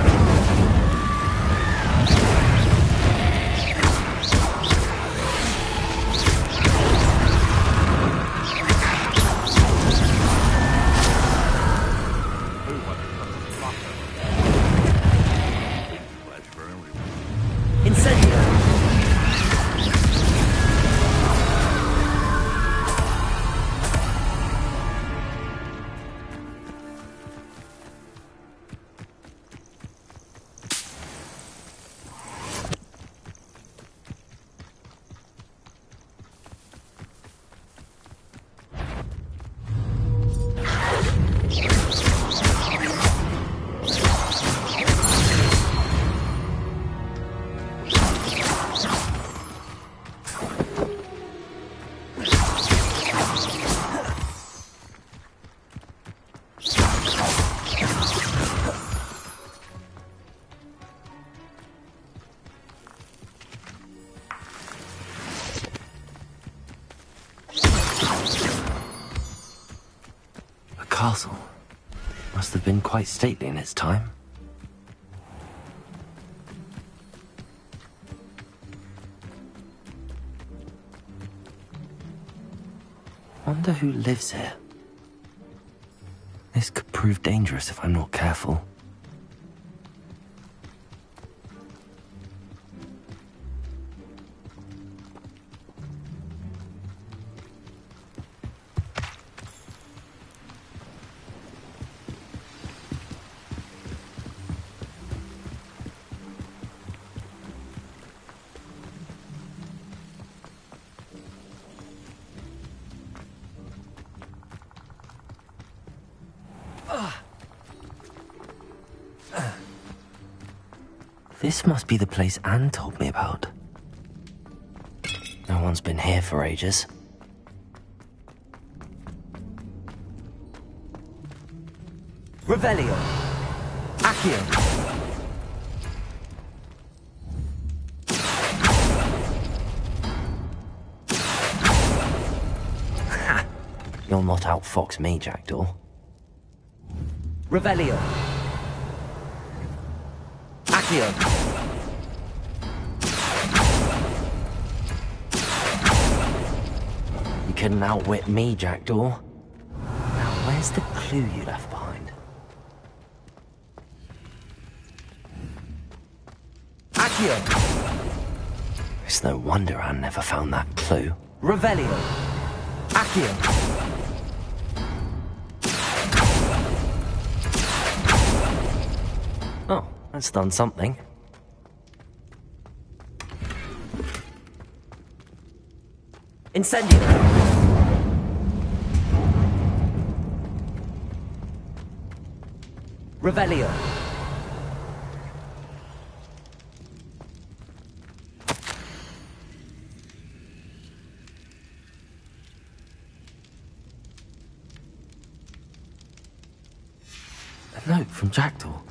Castle must have been quite stately in its time. Wonder who lives here. This could prove dangerous if I'm not careful. This must be the place Anne told me about. No one's been here for ages. Revelio. Accio. Ha! You'll not outfox me, Jackdaw. Revelio. Accio. You couldn't outwit me, Jackdaw. Now, where's the clue you left behind? Accio! It's no wonder Anne never found that clue. Revelio! Accio! Oh, that's done something. Incendio! Revelio! A note from Jackdaw.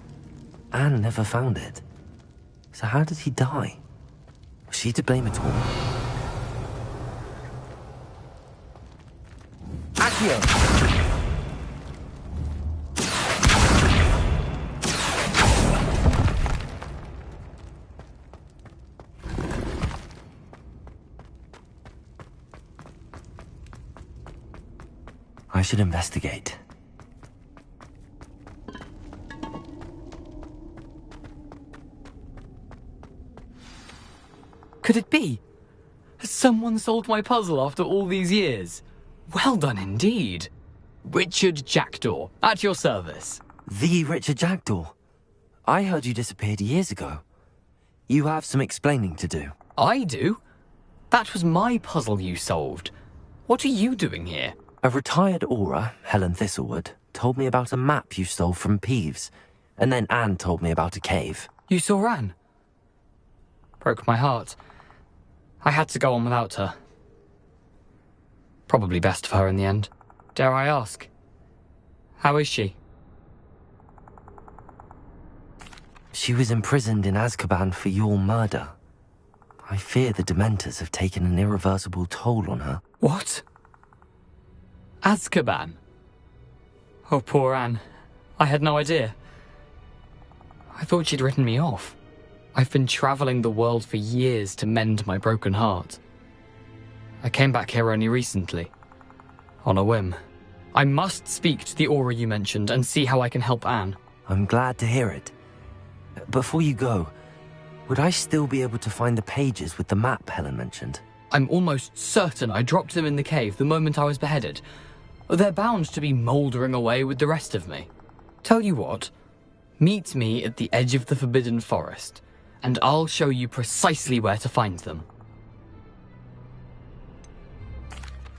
Anne never found it. So how did he die? Was she to blame at all? Accio! I should investigate. Could it be? Has someone solved my puzzle after all these years? Well done indeed. Richard Jackdaw, at your service. The Richard Jackdaw? I heard you disappeared years ago. You have some explaining to do. I do? That was my puzzle you solved. What are you doing here? A retired Aura, Helen Thistlewood, told me about a map you stole from Peeves, and then Anne told me about a cave. You saw Anne? Broke my heart. I had to go on without her. Probably best for her in the end. Dare I ask? How is she? She was imprisoned in Azkaban for your murder. I fear the Dementors have taken an irreversible toll on her. What? Azkaban? Oh, poor Anne. I had no idea. I thought she'd written me off. I've been travelling the world for years to mend my broken heart. I came back here only recently. On a whim. I must speak to the Aura you mentioned and see how I can help Anne. I'm glad to hear it. Before you go, would I still be able to find the pages with the map Helen mentioned? I'm almost certain I dropped them in the cave the moment I was beheaded. They're bound to be mouldering away with the rest of me. Tell you what, meet me at the edge of the Forbidden Forest, and I'll show you precisely where to find them.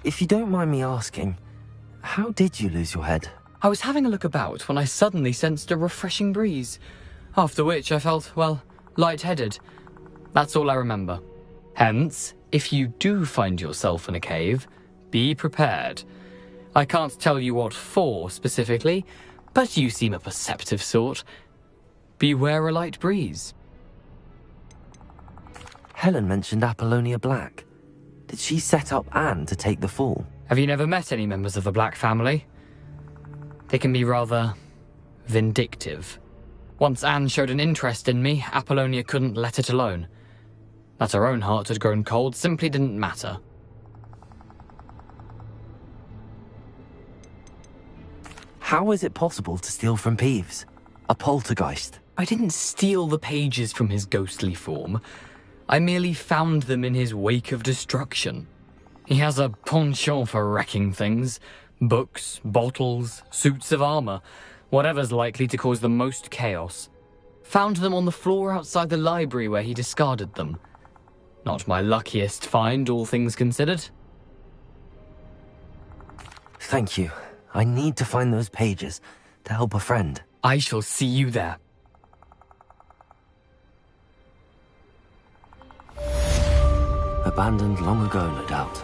If you don't mind me asking, how did you lose your head? I was having a look about when I suddenly sensed a refreshing breeze, after which I felt, well, lightheaded. That's all I remember. Hence, if you do find yourself in a cave, be prepared. I can't tell you what for specifically, but you seem a perceptive sort. Beware a light breeze. Helen mentioned Apollonia Black. Did she set up Anne to take the fall? Have you never met any members of the Black family? They can be rather vindictive. Once Anne showed an interest in me, Apollonia couldn't let it alone. That her own heart had grown cold simply didn't matter. How is it possible to steal from Peeves? A poltergeist? I didn't steal the pages from his ghostly form. I merely found them in his wake of destruction. He has a penchant for wrecking things. Books, bottles, suits of armor, whatever's likely to cause the most chaos. Found them on the floor outside the library where he discarded them. Not my luckiest find, all things considered. Thank you. I need to find those pages to help a friend. I shall see you there. Abandoned long ago, no doubt.